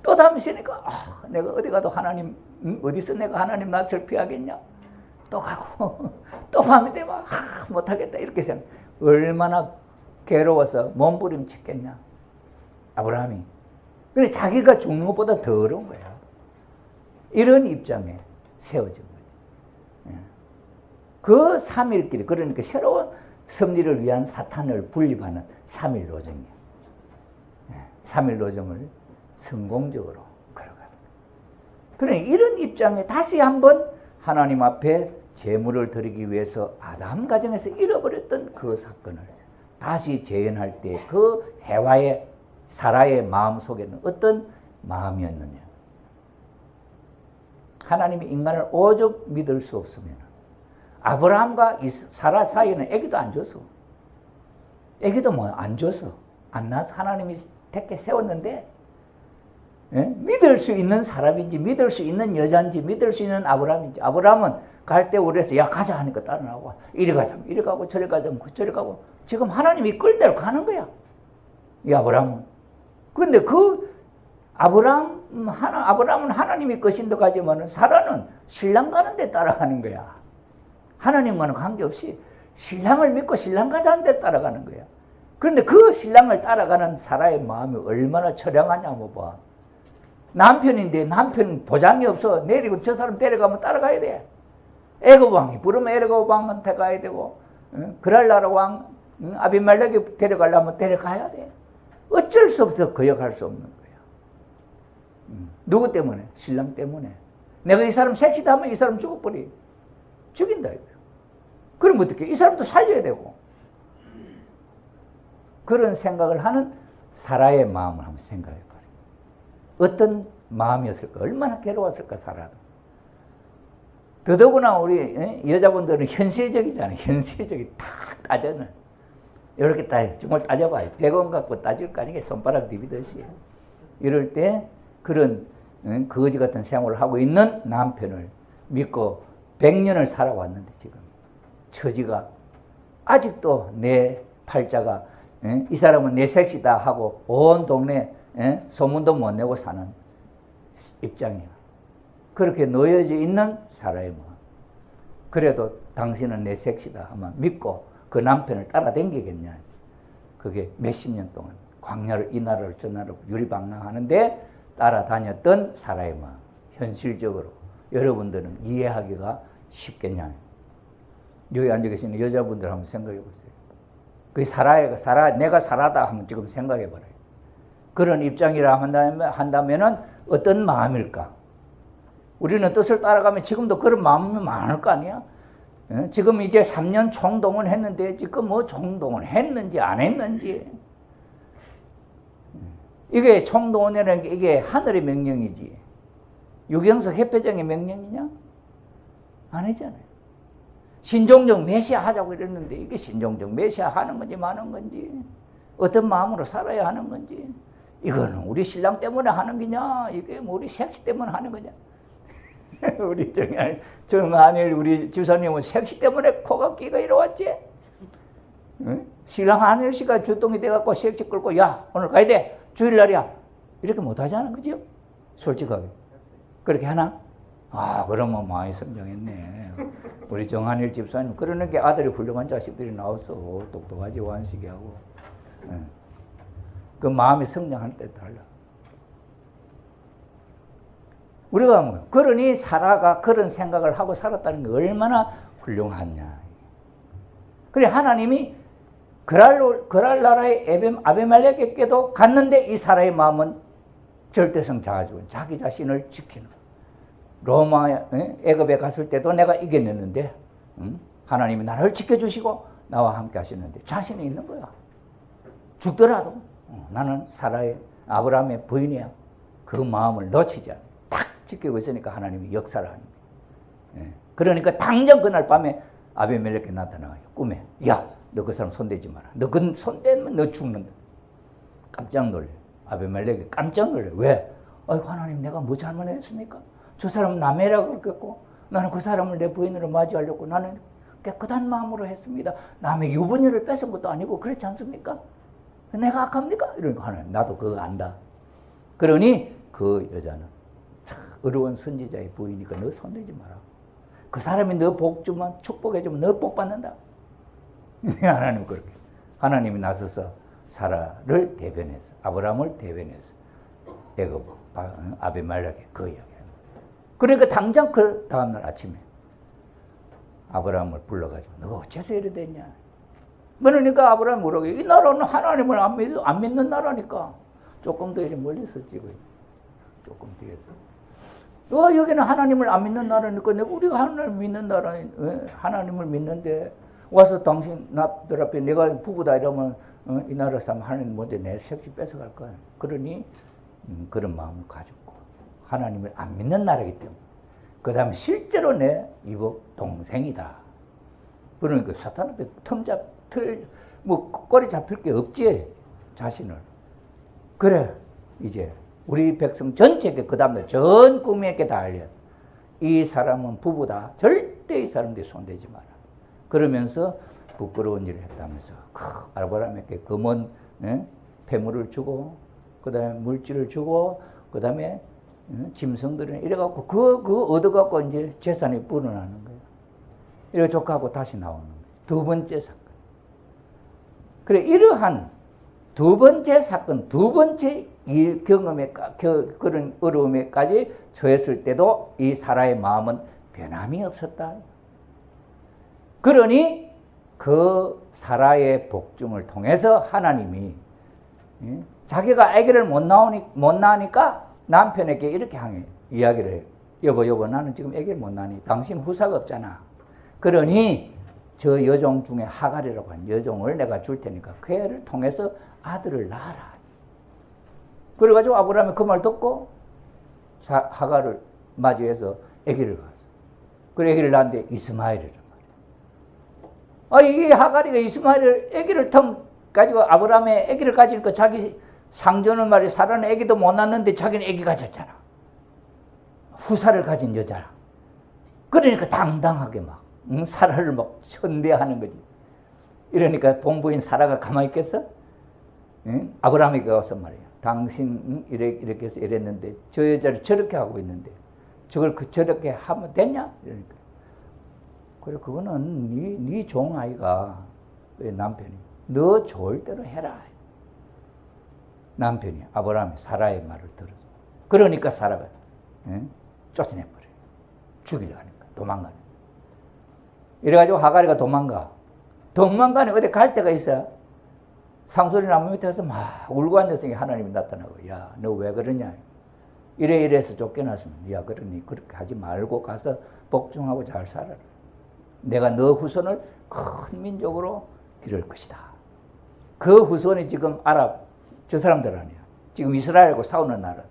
또 다음 있으니까 내가 어디 가도 하나님, 어디서 내가 하나님 낯을 피하겠냐. 또 가고 또 밤이 되면 못하겠다 이렇게 생각. 얼마나 괴로워서 몸부림쳤겠냐 아브라함이. 그래 자기가 죽는 것보다 더 어려운 거야. 이런 입장에 세워진 거지. 그 3일길이 그러니까 새로운 섭리를 위한 사탄을 분립하는 3일 노정이야. 3일 노정을 성공적으로 걸어가는 거야. 그러니 이런 입장에 다시 한번 하나님 앞에 제물을 드리기 위해서 아담 가정에서 잃어버렸던 그 사건을 다시 재현할 때 그 해와의 사라의 마음 속에는 어떤 마음이었느냐. 하나님이 인간을 오죽 믿을 수 없으면 아브라함과 사라 사이에는 애기도 안 줬어. 애기도 뭐 안 줬어. 안 낳아서 하나님이 택해 세웠는데 믿을 수 있는 사람인지 믿을 수 있는 여자인지 믿을 수 있는 아브라함인지. 아브라함은 갈 때 우리에서 야 가자 하니까 따라 나오고 이리 가자 이리 가고 저리 가자 저리 가고 지금 하나님이 이끌 대로 가는 거야. 이 아브라함은. 그런데 그 아브라함은 하나님이 것인데 가지만은 사라는 신랑 가는 데 따라가는 거야. 하나님과는 관계없이 신랑을 믿고 신랑 가자는 데 따라가는 거야. 그런데 그 신랑을 따라가는 사라의 마음이 얼마나 처량하냐고 봐. 남편인데 남편 보장이 없어. 내리고 저 사람 데려가면 따라가야 돼. 애굽 왕이 부르면 애굽 왕한테 가야 되고 그랄라라 왕 아비멜렉이 데려가려면 데려가야 돼. 어쩔 수 없어 거역할 수 없는 거야. 누구 때문에? 신랑 때문에. 내가 이 사람 섹시다 하면 이 사람 죽어버려. 죽인다 이거야. 그럼 어떻게? 이 사람도 살려야 되고. 그런 생각을 하는 사라의 마음을 한번 생각해 봐요. 어떤 마음이었을까? 얼마나 괴로웠을까 사라도. 더더구나 우리 여자분들은 현실적이잖아요. 현실적이 딱 따져는. 이렇게 정말 따져봐요. 100원 갖고 따질 거 아니게 손가락 디비듯이. 이럴 때 그런 거지 같은 생활을 하고 있는 남편을 믿고 100년을 살아왔는데 지금 처지가 아직도 내 팔자가 이 사람은 내 색시다 하고 온 동네 소문도 못 내고 사는 입장이야. 그렇게 놓여져 있는 사람의 마음. 그래도 당신은 내 색시다 하면 믿고 그 남편을 따라다니겠냐. 그게 몇십 년 동안 광야를 이 나라를 저 나라로 유리방랑하는데 따라다녔던 사람의 마음. 현실적으로 여러분들은 이해하기가 쉽겠냐. 여기 앉아 계시는 여자분들 한번 생각해 보세요. 내가 살아다 하면 지금 생각해 봐요. 그런 입장이라 한다면은 어떤 마음일까? 우리는 뜻을 따라가면 지금도 그런 마음이 많을 거 아니야? 지금 이제 3년 총동원 했는데 지금 뭐 총동원 했는지 안 했는지. 이게 총동원이라는 게 이게 하늘의 명령이지. 유경석 협회장의 명령이냐? 아니잖아요. 신종적 메시아 하자고 이랬는데 이게 신종적 메시아 하는 건지 마는 건지 어떤 마음으로 살아야 하는 건지 이거는 우리 신랑 때문에 하는 거냐? 이게 뭐 우리 색시 때문에 하는 거냐? 우리 정한일 우리 주사님은 색시 때문에 코가 끼가 이러왔지? 응? 신랑 한일 씨가 주동이 돼갖고 색시 끌고 야 오늘 가야 돼 주일날이야 이렇게 못하잖아 그죠? 솔직하게 그렇게 하나? 아 그러면 많이 성장했네. 우리 정한일 집사님 그러는 게 아들이 훌륭한 자식들이 나왔어. 똑똑하지 완식이 하고 그 마음이 성장할 때 달라. 우리가 뭐 그러니 사라가 그런 생각을 하고 살았다는 게 얼마나 훌륭하냐. 그래 하나님이 그랄 나라의 아비멜렉에게도 갔는데 이 사라의 마음은 절대성 자아주고 자기 자신을 지키는 로마 애굽에 갔을 때도 내가 이겨냈는데 하나님이 나를 지켜주시고 나와 함께 하시는데 자신이 있는 거야. 죽더라도 나는 사라의 아브라함의 부인이야. 그 마음을 놓치지 않아. 딱 지키고 있으니까 하나님이 역사를 하는 거야. 그러니까 당장 그날 밤에 아비멜렉이 나타나요. 꿈에. 야, 너 그 사람 손대지 마라. 너 그 손대면 너 죽는다. 깜짝 놀래. 아비멜렉이 깜짝 놀래. 왜? 아이고 하나님 내가 뭐 잘못했습니까? 저 사람은 남해라고 그랬고 나는 그 사람을 내 부인으로 맞이하려고 나는 깨끗한 마음으로 했습니다. 남의 유부녀를 뺏은 것도 아니고 그렇지 않습니까? 내가 악합니까? 이러니까 하나님 나도 그거 안다. 그러니 그 여자는 어려운 선지자의 부인이니까 너 손대지 마라. 그 사람이 너 복 주면 축복해주면 너 복 받는다. 하나님 그렇게 하나님이 나서서 사라를 대변해서 아브라함을 대변해서 애굽 아비멜렉에 그 이야기. 그러니까 당장 그 다음날 아침에 아브라함을 불러가지고 너가 어째서 이래 됐냐? 그러니까 아브라함이 뭐라고 이 나라는 하나님을 안 믿는 나라니까 조금 더 이렇게 멀리서 찍어요. 조금 뒤에서. 여기는 하나님을 안 믿는 나라니까 내가 우리가 하나님을 믿는 나라니 하나님을 믿는데 와서 당신들 앞에 내가 부부다 이러면 이 나라 사람 하나님 먼저 내 색시 뺏어갈 거야. 그러니 그런 마음을 가졌고 하나님을 안 믿는 나라이기 때문에 그 다음에 실제로 내 이복 동생이다. 그러니까 사탄 앞에 꼬리 잡힐 게 없지 자신을. 그래 이제 우리 백성 전체에게 그 다음날 전 국민에게 다 알려. 이 사람은 부부다. 절대 이 사람들이 손대지 마라. 그러면서 부끄러운 일을 했다면서 아브라함에게 금은 폐물을 주고 그 다음에 물질을 주고 그 다음에 짐승들은 이래갖고 그 얻어갖고 이제 재산이 불어나는 거예요. 이렇게 족하고 다시 나오는 거예요. 두 번째 사건. 그래 이러한 두 번째 사건, 두 번째 일 경험에 그런 어려움에까지 처했을 때도 이 사라의 마음은 변함이 없었다. 그러니 그 사라의 복중을 통해서 하나님이 자기가 아기를 못 낳으니까 남편에게 이렇게 이야기를 해요. 여보 나는 지금 아기를 못 낳으니 당신 후사가 없잖아. 그러니 저 여종 중에 하갈이라고 하는 여종을 내가 줄 테니까 그 애를 통해서 아들을 낳아라. 그래가지고 아브라함이 그 말 듣고 하갈을 맞이해서 아기를 낳았어. 그래 아기를 낳았는데 이스마엘이란 말이야. 이게 하갈이가 이스마엘을 아기를 가지고 아브라함의 아기를 가지니까 자기 상전은 말이야 사라는 아기도 못 낳았는데 자기는 아기 가졌잖아. 후사를 가진 여자라. 그러니까 당당하게 막 사라를 막 선대하는 거지. 이러니까 본부인 사라가 가만히 있겠어? 아브라함이 가서 말이야. 당신 이렇게 해서 이랬는데 저 여자를 저렇게 하고 있는데 저걸 저렇게 하면 되냐? 이러니까. 그래 그거는 네 종 아이가 남편이 너 좋을 대로 해라. 남편이 아브라함이 사라의 말을 들어서 그러니까 사라가 쫓아내버려요. 죽이려 하니까 도망가네. 이래가지고 하갈이가 도망가네. 어디 갈 데가 있어. 상소리 나무 밑에 가서 막 울고 앉았으니 하나님이 나타나고 야 너 왜 그러냐. 이래서 쫓겨났으면 야 그러니 그렇게 하지 말고 가서 복종하고 잘 살아라. 내가 너 후손을 큰 민족으로 기를 것이다. 그 후손이 지금 아랍 저 사람들 아니야. 지금 이스라엘하고 싸우는 나라.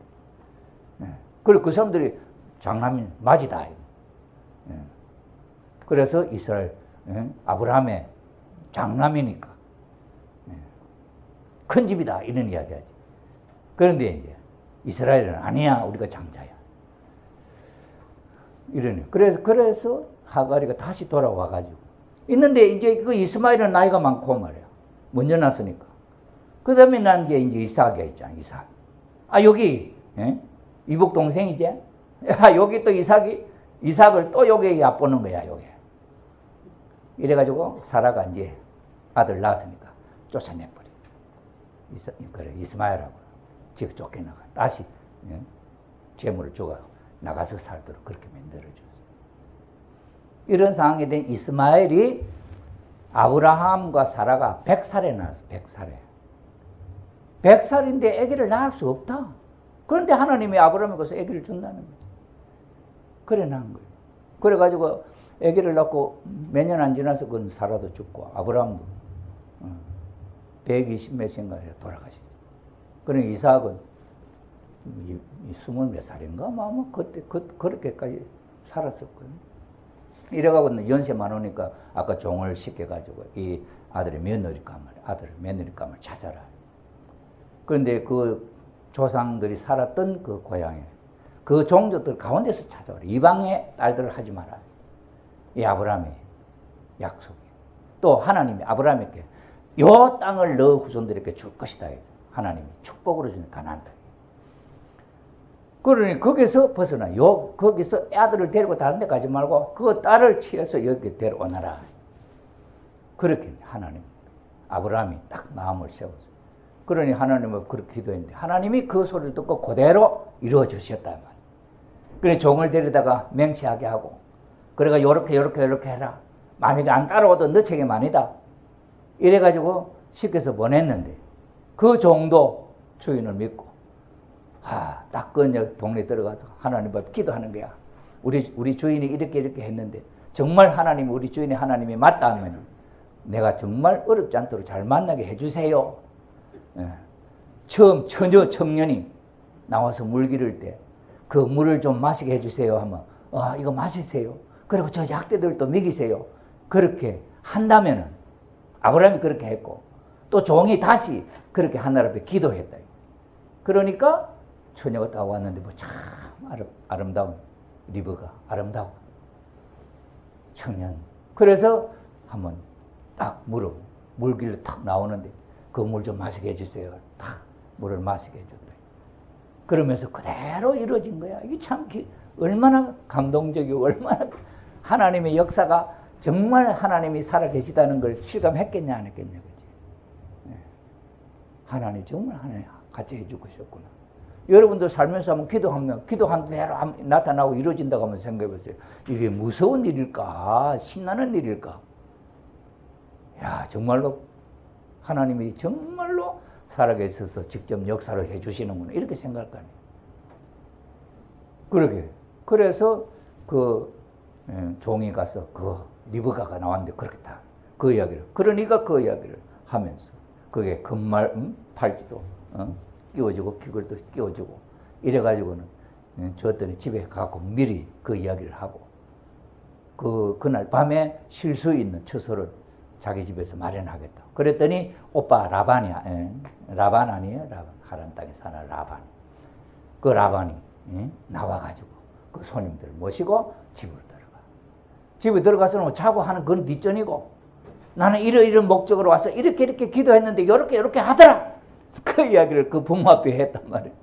그리고 그 사람들이 장남인 맞이다. 그래서 이스라엘 아브라함의 장남이니까 큰 집이다 이런 이야기하지. 그런데 이제 이스라엘은 아니야 우리가 장자야. 이러네. 그래서 하갈이가 다시 돌아와가지고 있는데 이제 그 이스마엘은 나이가 많고 말이야. 먼저 났으니까. 그 다음에 난 게 이제 이삭이 있잖아. 이삭. 여기 이복 동생이지. 여기 또 이삭을 또 여기 얕보는 거야 여기. 이래가지고 사라가 이제 아들 낳았으니까 쫓아내버려. 그래 이스마엘하고 집 쫓겨나가. 다시 재물을 주고 나가서 살도록 그렇게 만들어줬어. 이런 상황에 된 이스마엘이 아브라함과 사라가 100살에 낳았어. 100살에. 100살인데 아기를 낳을 수 없다. 그런데 하나님이 아브라함에게서 아기를 준다는 거지. 그래 낳은 거예요. 그래가지고 아기를 낳고 몇 년 안 지나서 그건 사라도 죽고 아브라함도 120몇인가 돌아가시죠. 그러니 이삭은 20몇 살인가? 그때 그렇게까지 살았을 거예요. 이래가고 연세 많으니까 아까 종을 시켜가지고 이 아들의 며느리감을 찾아라. 그런데 그 조상들이 살았던 그 고향에 그 종족들 가운데서 찾아오라. 이방의 딸들을 하지 마라. 이 아브라함의 약속이에요. 또 하나님이 아브라함에게 요 땅을 너 후손들에게 줄 것이다. 하나님이 축복으로 주는 가나안 땅. 그러니 거기서 벗어나. 거기서 아들을 데리고 다른 데 가지 말고 그 딸을 취해서 여기 데려오너라. 그렇게 하나님 아브라함이 딱 마음을 세웠어요. 그러니 하나님은 그렇게 기도했는데 하나님이 그 소리를 듣고 그대로 이루어주셨단 말이에요. 그래 종을 데려다가 맹세하게 하고 그래가 요렇게 해라. 만약에 안 따라와도 너 책임 아니다. 이래가지고 시켜서 보냈는데 그 종도 주인을 믿고 딱 그 동네 들어가서 하나님 앞에 기도하는 거야. 우리 주인이 이렇게 했는데 정말 우리 주인이 하나님이 맞다 하면 내가 정말 어렵지 않도록 잘 만나게 해주세요. 처음 처녀 청년이 나와서 물 기를 때 그 물을 좀 마시게 해주세요 하면 이거 마시세요. 그리고 저 약대들도 먹이세요. 그렇게 한다면은 아브라함이 그렇게 했고 또 종이 다시 그렇게 하나님 앞에 기도했다. 그러니까 처녀가 딱 왔는데 참 아름다운 리브가 아름다운 청년. 그래서 한번 딱 물길로 탁 나오는데 그 물 좀 마시게 해주세요. 딱 물을 마시게 해줬다. 그러면서 그대로 이루어진 거야. 이게 참 얼마나 감동적이고 얼마나 하나님의 역사가 정말 하나님이 살아계시다는 걸 실감했겠냐 안 했겠냐. 그치? 하나님 정말 하나님 같이 해주고 싶구나. 여러분들 살면서 한번 기도한 대로 나타나고 이루어진다고 한번 생각해보세요. 이게 무서운 일일까? 신나는 일일까? 야, 정말로 하나님이 정말로 살아계셔서 직접 역사를 해주시는구나. 이렇게 생각할 거 아니에요. 그래서 종이 가서 리브가가 나왔는데 그렇게 다 그 이야기를. 그러니까 그 이야기를 하면서 그게 금말 팔찌도 끼워주고 귀걸이도 끼워주고 이래가지고는 줬더니 집에 가고 미리 그 이야기를 하고 그날 밤에 쉴 수 있는 처소를 자기 집에서 마련하겠다. 그랬더니 오빠 라반이야. 라반 아니에요? 라반. 하란 땅에 사는 라반. 그 라반이 나와가지고 그 손님들 모시고 집으로 들어가. 집에 들어가서는 자고 하는 그건 뒷전이고 나는 이런 목적으로 와서 이렇게 기도했는데 이렇게 하더라. 그 이야기를 그 부모 앞에 했단 말이에요.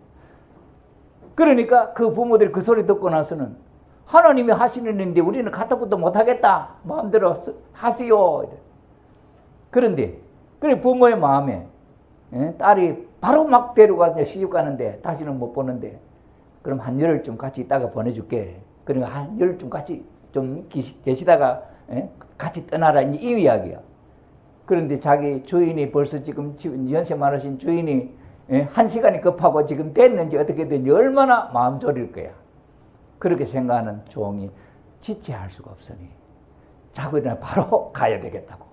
그러니까 그 부모들이 그 소리 듣고 나서는 하나님이 하시는 일인데 우리는 갖다부터 못하겠다. 마음대로 하시오. 그런데 그래 부모의 마음에 딸이 바로 막 데려가서 시집 가는데 다시는 못 보는데 그럼 한 열흘쯤 같이 있다가 보내줄게. 그러니까 한 열흘쯤 같이 좀 계시다가 같이 떠나라 이 이야기야. 그런데 자기 주인이 벌써 지금 연세 많으신 주인이 1시간이 급하고 지금 됐는지 어떻게 됐는지 얼마나 마음 졸일 거야. 그렇게 생각하는 종이 지체할 수가 없으니 자고 일어나 바로 가야 되겠다고.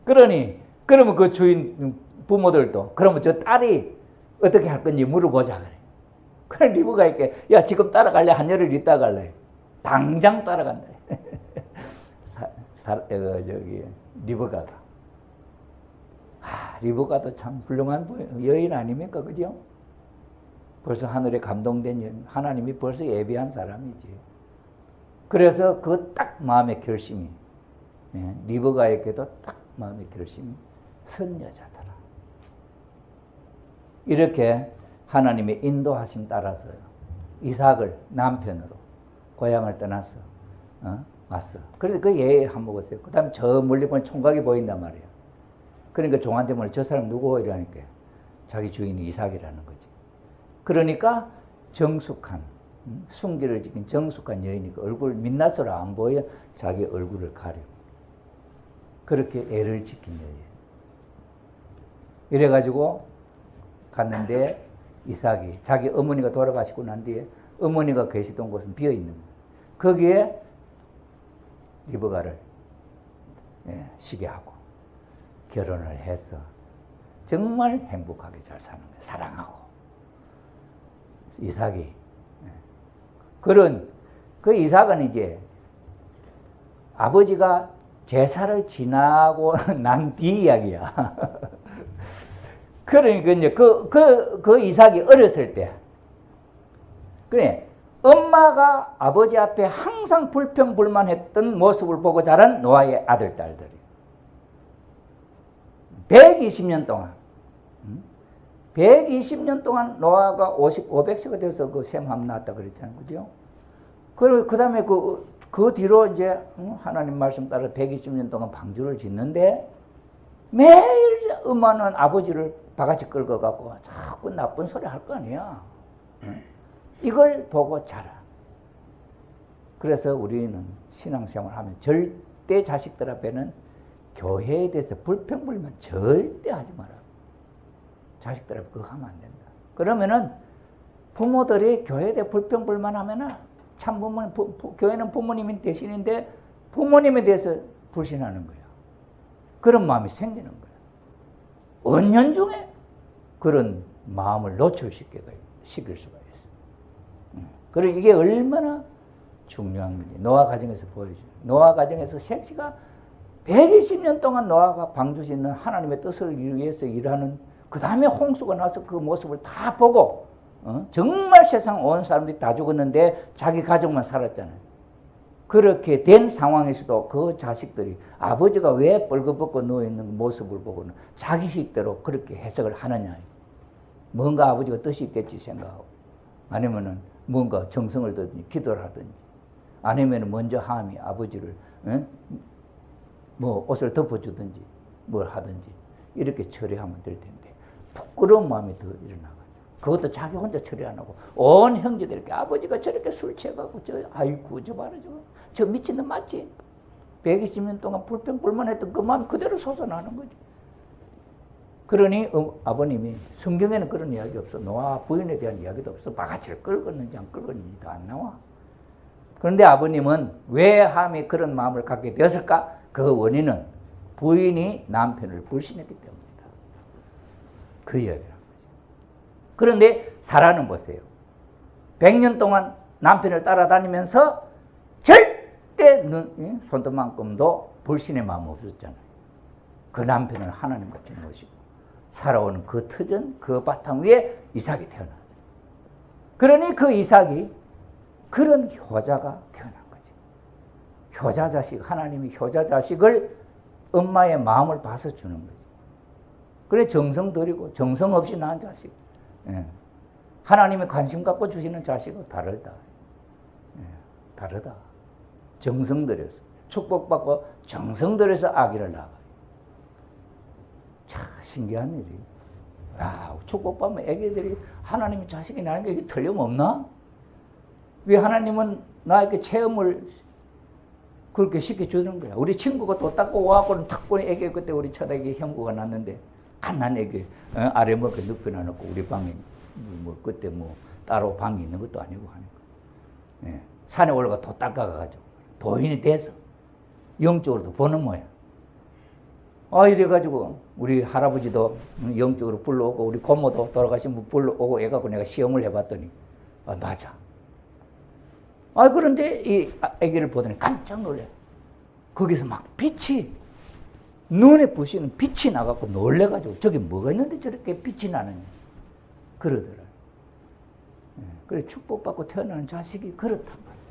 그러면 그 주인 부모들도 그러면 저 딸이 어떻게 할 건지 물어보자 그래. 그래 리브가 이렇게 야 지금 따라갈래? 한 열흘 있다 갈래? 당장 따라간다. 리브가가. 리브가도 참 훌륭한 여인 아닙니까? 그죠? 벌써 하늘에 감동된 여인, 하나님이 벌써 예비한 사람이지. 그래서 그 딱 마음의 결심이, 리브가에게도 딱 마음의 결심이 선여자더라. 이렇게 하나님의 인도하심 따라서 이삭을 남편으로 고향을 떠나서 왔어. 그래서 그 예에 한번 먹었어요. 그 다음에 저 멀리 보면 총각이 보인단 말이야. 그러니까 종한테 말해 저 사람 누구? 이러니까 자기 주인이 이삭이라는 거지. 그러니까 정숙한 순기를 지킨 정숙한 여인이 얼굴 민낯으로 안 보여 자기 얼굴을 가리고 그렇게 애를 지킨 여인. 이래가지고 갔는데 이삭이 자기 어머니가 돌아가시고 난 뒤에 어머니가 계시던 곳은 비어있는 거예요. 거기에 리브가를 쉬게 하고 결혼을 해서 정말 행복하게 잘 사는 거예요. 사랑하고 이삭이 그 이삭은 이제 아버지가 제사를 지나고 난 뒤 이야기야. 그러니까 이제 그 이삭이 어렸을 때 그래 엄마가 아버지 앞에 항상 불평불만했던 모습을 보고 자란 노아의 아들 딸들이 120년 동안 노아가 500세가 돼서 그 셈함 낳았다 그랬잖아요. 그죠? 그리고 그 다음에 그 뒤로 이제 하나님 말씀 따라 120년 동안 방주를 짓는데 매일 엄마는 아버지를 바가지 끌어갖고 자꾸 나쁜 소리 할 거 아니야. 이걸 보고 자라. 그래서 우리는 신앙생활 하면 절대 자식들 앞에는 교회에 대해서 불평불만 절대 하지 마라. 자식들 앞에 그거 하면 안 된다. 그러면은 부모들이 교회에 대해 불평불만 하면은 참 교회는 부모님이 대신인데 부모님에 대해서 불신하는 거야. 그런 마음이 생기는 거야. 은연중에 그런 마음을 노출시킬 수가 있어. 그리고 이게 얼마나 중요한 건지 노아 가정에서 보여줘요. 노아 가정에서 섹시가 120년 동안 노아가 방주 짓는 하나님의 뜻을 위해서 일하는 그 다음에 홍수가 나서 그 모습을 다 보고 정말 세상 온 사람들이 다 죽었는데 자기 가족만 살았잖아요. 그렇게 된 상황에서도 그 자식들이 아버지가 왜 뻘겋게 누워있는 모습을 보고는 자기식대로 그렇게 해석을 하느냐. 뭔가 아버지가 뜻이 있겠지 생각하고 아니면은 뭔가 정성을 들든지 기도를 하든지 아니면 먼저 함이 아버지를 뭐 옷을 덮어주든지 뭘 하든지 이렇게 처리하면 될 텐데 부끄러운 마음이 더 일어나가지고 그것도 자기 혼자 처리 안 하고 온 형제들에게 아버지가 저렇게 술 취해가고 아이고 저 봐라 저 미친놈 맞지? 120년 동안 불평불만했던 그 마음 그대로 솟아나는 거지. 그러니 아버님이 성경에는 그런 이야기 없어. 노아 부인에 대한 이야기도 없어. 바가지를 끌었는지 안 끌었는지도 안 나와. 그런데 아버님은 왜 함이 그런 마음을 갖게 되었을까? 그 원인은 부인이 남편을 불신했기 때문이다. 그 이야기란 거죠. 그런데 사라는 보세요. 100년 동안 남편을 따라다니면서 절대 손톱만큼도 불신의 마음 없었잖아요. 그 남편을 하나님같이 모시고 살아오는 그 터전, 그 바탕 위에 이삭이 태어났어요. 그러니 그 이삭이 그런 효자가 태어난 거죠. 효자 자식, 하나님이 효자 자식을 엄마의 마음을 봐서 주는 거죠. 그래 정성 들이고 정성 없이 낳은 자식. 예. 하나님이 관심 갖고 주시는 자식은 다르다. 예. 다르다. 정성 들여서 축복받고 정성 들여서 아기를 낳아요. 참 신기한 일이. 야, 축복받으면 애기들이 하나님의 자식이 나는 게 이게 틀림없나? 왜 하나님은 나에게 체험을 그렇게 시켜주는 거야? 우리 친구가 도 닦고 와갖고는 탁 보니 애기 그때 우리 첫 애기 형부가 낳는데 갓난 애기 아래 먹고 눕혀놔놓고 우리 방에 뭐 그때 뭐 따로 방이 있는 것도 아니고 하는 거야. 예. 산에 올라가 도 닦아가지고 도인이 돼서 영적으로도 보는 모양. 이래가지고 우리 할아버지도 영적으로 불러오고 우리 고모도 돌아가신 분 불러오고 해갖고 내가 시험을 해봤더니 맞아. 그런데 이 아기를 보더니 깜짝 놀래. 거기서 막 빛이 눈에 부시는 빛이 나갖고 놀래가지고 저게 뭐가 있는데 저렇게 빛이 나느냐 그러더라고요. 그래 축복받고 태어나는 자식이 그렇단 말이에요.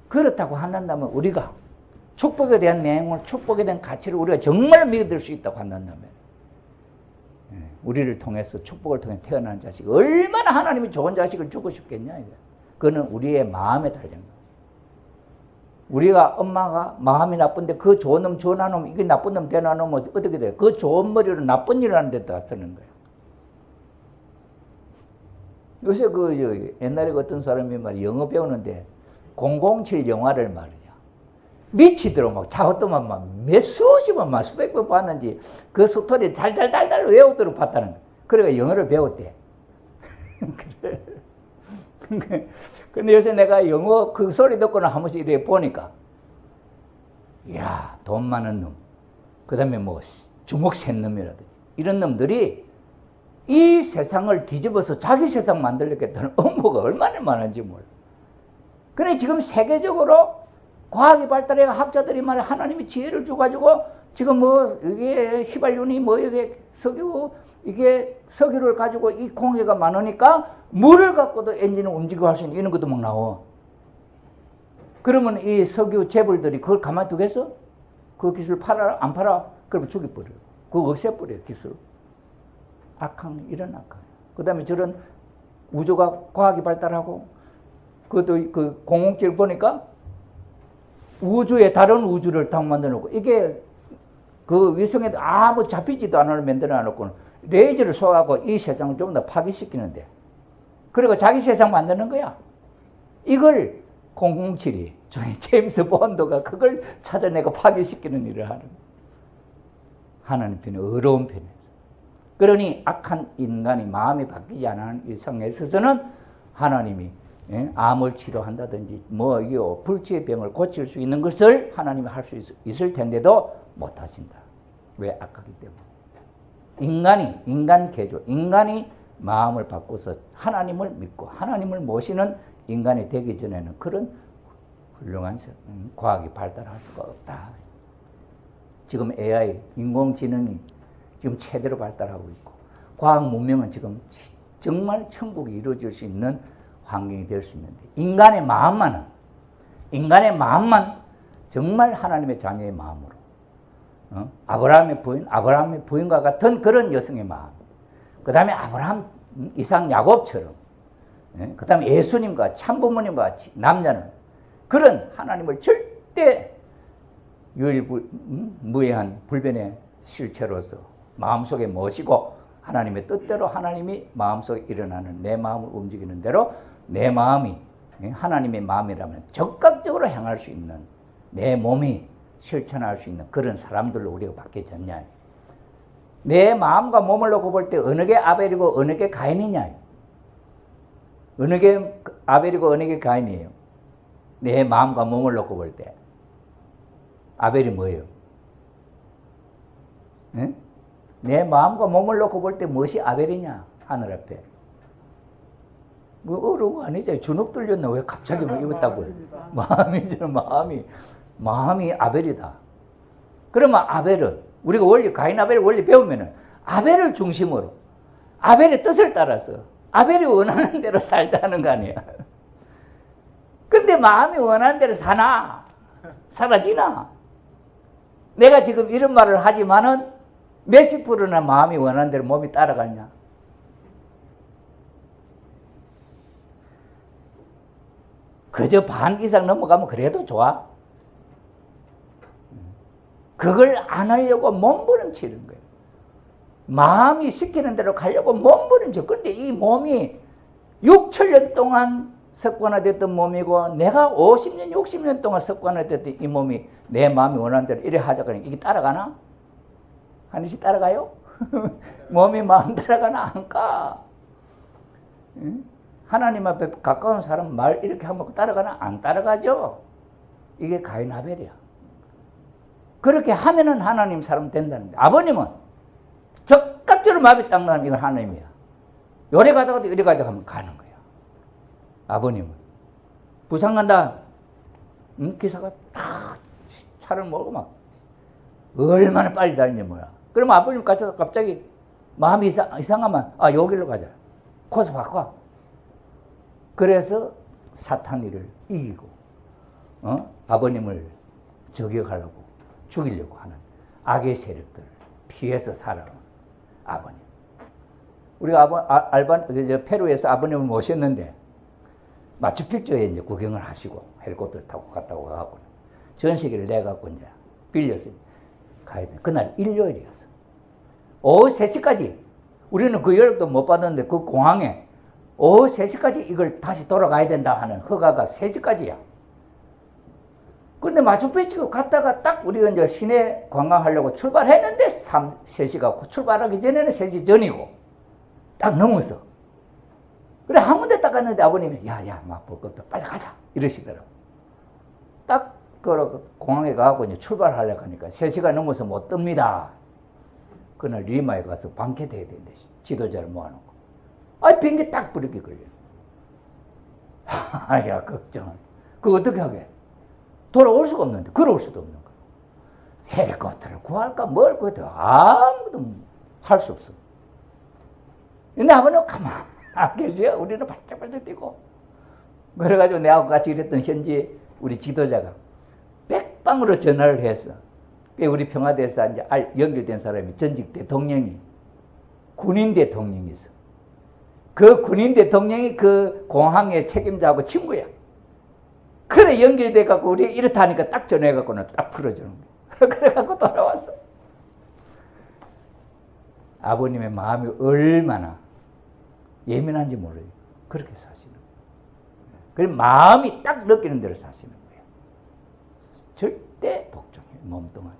그렇다고 한다면 우리가 축복에 대한 내용을, 축복에 대한 가치를 우리가 정말 믿을 수 있다고 한다면 우리를 통해서 축복을 통해 태어나는 자식이 얼마나 하나님이 좋은 자식을 주고 싶겠냐 이거. 그거는 우리의 마음에 달린 거예요. 우리가 엄마가 마음이 나쁜데 그 좋은 놈 좋은 놈 이게 나쁜 놈 되나 놈은 어떻게 돼요? 그 좋은 머리로 나쁜 일을 하는 데다 쓰는 거예요. 요새 옛날에 어떤 사람이 말이야 영어 배우는데 007 영화를 말이야 미치도록 막 자고또만 막 몇 수십 번, 막 수백 번 봤는지 그 스토리 달달달달 외우도록 봤다는 거야. 그래가 영어를 배웠대. 근데 요새 내가 영어 그 소리 듣고는 한 번씩 이렇게 보니까, 이야, 돈 많은 놈, 그 다음에 뭐 주먹 센 놈이라든지, 이런 놈들이 이 세상을 뒤집어서 자기 세상 만들려겠다는 업무가 얼마나 많은지 몰라. 그래, 지금 세계적으로 과학이 발달해 학자들이 말해 하나님이 지혜를 줘가지고 지금 뭐 이게 휘발유니 뭐 이게 이게 석유를 가지고 이 공해가 많으니까 물을 갖고도 엔진을 움직이고 할 수 있는 이런 것도 막 나와. 그러면 이 석유 재벌들이 그걸 가만히 두겠어? 그 기술 팔아 안 팔아? 그러면 죽여버려. 그거 없애버려 기술. 이런 악한. 그 다음에 저런 우주가 과학이 발달하고 그것도 그 007 보니까 우주에 다른 우주를 딱 만들어 놓고 이게 그 위성에 아무 잡히지도 않을 만들어 놓고 레이저를 쏘아갖고 이 세상을 좀 더 파괴시키는데 그리고 자기 세상 만드는 거야. 이걸 007이 제임스 본드가 그걸 찾아내고 파괴시키는 일을 하는 거야. 하나님 편에 어려운 편에. 그러니 악한 인간이 마음이 바뀌지 않은 일상에 있어서는 하나님이 암을 치료한다든지 뭐 이거 불치의 병을 고칠 수 있는 것을 하나님이 할 수 있을 텐데도 못 하신다. 왜? 악하기 때문에. 인간 개조, 인간이 마음을 바꿔서 하나님을 믿고 하나님을 모시는 인간이 되기 전에는 그런 훌륭한 과학이 발달할 수가 없다. 지금 AI, 인공지능이 지금 최대로 발달하고 있고 과학 문명은 지금 정말 천국이 이루어질 수 있는 환경이 될 수 있는데 인간의 마음만 정말 하나님의 자녀의 마음으로 아브라함의 부인과 같은 그런 여성의 마음, 그 다음에 아브라함, 이삭, 야곱처럼, 그 다음에 예수님과 참부모님과 같이 남자는 그런 하나님을 절대 유일무이한 불변의 실체로서 마음속에 모시고 하나님의 뜻대로 하나님이 마음속에 일어나는 내 마음을 움직이는 대로 내 마음이 하나님의 마음이라면 적극적으로 행할 수 있는 내 몸이 실천할 수 있는 그런 사람들로 우리가 바뀌어졌냐. 내 마음과 몸을 놓고 볼 때 어느 게 아벨이고 어느 게 가인이냐. 어느 게 아벨이고 어느 게 가인이에요. 내 마음과 몸을 놓고 볼 때 아벨이 뭐예요? 네? 내 마음과 몸을 놓고 볼 때 무엇이 아벨이냐? 하늘 앞에 뭐 어려운 거 아니죠. 주눅 들렸나 왜 갑자기 뭐 입었다고요. 마음이죠. 마음이 아벨이다. 그러면 아벨은 우리가 원리 가인 아벨 원리 배우면은 아벨을 중심으로 아벨의 뜻을 따라서 아벨이 원하는 대로 살자는 거 아니야. 근데 마음이 원하는 대로 사나? 사라지나? 내가 지금 이런 말을 하지만은 몇십 프로나 마음이 원하는 대로 몸이 따라가냐? 그저 반 이상 넘어가면 그래도 좋아. 그걸 안 하려고 몸부림치는 거예요. 마음이 시키는 대로 가려고 몸부림쳐. 근데 이 몸이 6,000년 동안 습관화됐던 몸이고 내가 50년, 60년 동안 습관화됐던 이 몸이 내 마음이 원하는 대로 이래 하자고 하니까 이게 따라가나? 하나씩 따라가요? 몸이 마음 따라가나? 안 가. 응? 하나님 앞에 가까운 사람 말 이렇게 하면 따라가나? 안 따라가죠. 이게 가인 아벨이야. 그렇게 하면은 하나님 사람 된다는데 아버님은 적갑적으로 마음이 딱 나면 이건 하나님이야. 요래 가다가도 이래 가자고 하면 가는 거야. 아버님은 부산 간다. 기사가 탁 차를 몰고 막 얼마나 빨리 다니냐 뭐야. 그러면 아버님 갑자기 마음이 이상하면 여기로 가자. 코스 바꿔. 그래서 사탄이를 이기고 아버님을 저격하려고 죽이려고 하는 악의 세력들을 피해서 살아온 아버님. 우리가 페루에서 아버님을 모셨는데 마추픽추에 이제 구경을 하시고 헬리콥터 타고 갔다고 가고 전시기를 내갖고 이제 빌려서 가야 돼. 그날 일요일이었어. 오후 3시까지 우리는 그 연락도 못 받았는데 그 공항에 오후 3시까지 이걸 다시 돌아가야 된다 하는 허가가 3시까지야. 근데 마추픽추 갔다가 딱 우리가 이제 시내 관광하려고 출발했는데 3시가 출발하기 전에는 3시 전이고 딱 넘었어. 그래 한 군데 딱 갔는데 아버님이 야야 막 볼 것도 빨리 가자 이러시더라고. 딱 공항에 가고 이제 출발하려고 하니까 3시가 넘어서 못 뜹니다. 그날 리마에 가서 방켓 해야 된대. 지도자를 모아놓고. 비행기 딱 부르게 걸려. 야 걱정. 그거 어떻게 하게? 돌아올 수가 없는데 걸어올 수도 없는 거야. 헬리콥터를 구할까 뭘 구해도 아무것도 할 수 없어. 근데 아버님은 가만 안 계셔. 우리는 발짝발짝 뛰고. 그래가지고 내하고 같이 일했던 현지 우리 지도자가 백방으로 전화를 해서 우리 평화대에서 이제 연결된 사람이 전직 대통령이 군인 대통령이 있어. 그 군인 대통령이 그 공항의 책임자하고 친구야. 그래 연결돼갖고 우리 이렇다 하니까 딱 전화해갖고는 딱 풀어주는 거야. 그래갖고 돌아왔어. 아버님의 마음이 얼마나 예민한지 몰라요. 그렇게 사시는 거예요. 그래서 마음이 딱 느끼는 대로 사시는 거예요. 절대 복종해요. 몸뚱아리.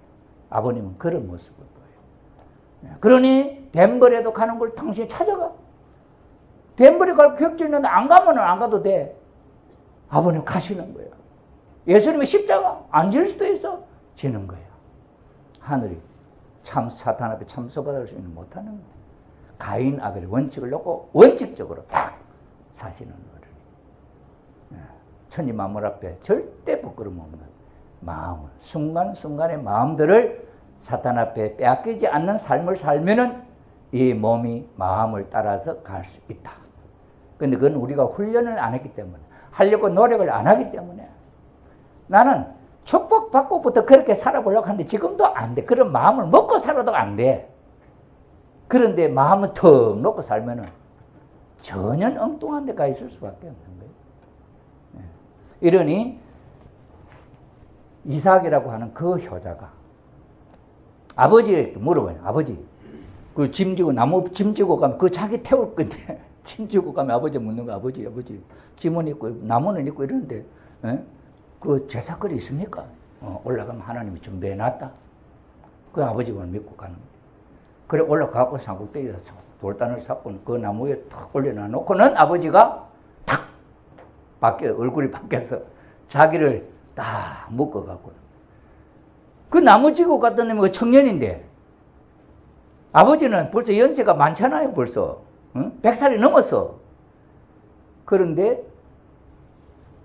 아버님은 그런 모습을 보여요. 그러니 덴버에도 가는 걸 당신이 찾아가. 덴버에 갈 계획도 있는데 안 가면 안 가도 돼. 아버님 가시는 거예요. 예수님의 십자가 안 질 수도 있어. 지는 거예요. 하늘이 참 사탄 앞에 참소받을 수 있는 못하는 거예요. 가인 아벨의 원칙을 놓고 원칙적으로 딱 사시는 어른이. 천지만물 앞에 절대 부끄러움 없는 마음을 순간순간의 마음들을 사탄 앞에 빼앗기지 않는 삶을 살면은 이 몸이 마음을 따라서 갈 수 있다. 근데 그건 우리가 훈련을 안 했기 때문에 하려고 노력을 안 하기 때문에 나는 축복받고부터 그렇게 살아보려고 하는데 지금도 안 돼. 그런 마음을 먹고 살아도 안 돼. 그런데 마음을 턱 놓고 살면은 전혀 엉뚱한 데 가 있을 수밖에 없는 거예요. 이러니 이삭이라고 하는 그 효자가 아버지에게 물어봐요. 아버지, 그 짐 지고 나무 짐 지고 가면 그 자기 태울 건데 짐 지고 가면 아버지 묻는 거 아버지 짐은 있고 나무는 있고 이러는데 그 제사거리 있습니까? 올라가면 하나님이 준비해놨다. 그 아버지만 믿고 가는 거예요. 그래 올라가고 산꼭대기에서 돌단을 쌓고 그 나무에 탁 올려놔놓고는 아버지가 탁 얼굴이 바뀌어서 자기를 딱 묶어갖고 그 나무 지고 갔던 놈이 청년인데 아버지는 벌써 연세가 많잖아요. 벌써 100살이 넘었어. 그런데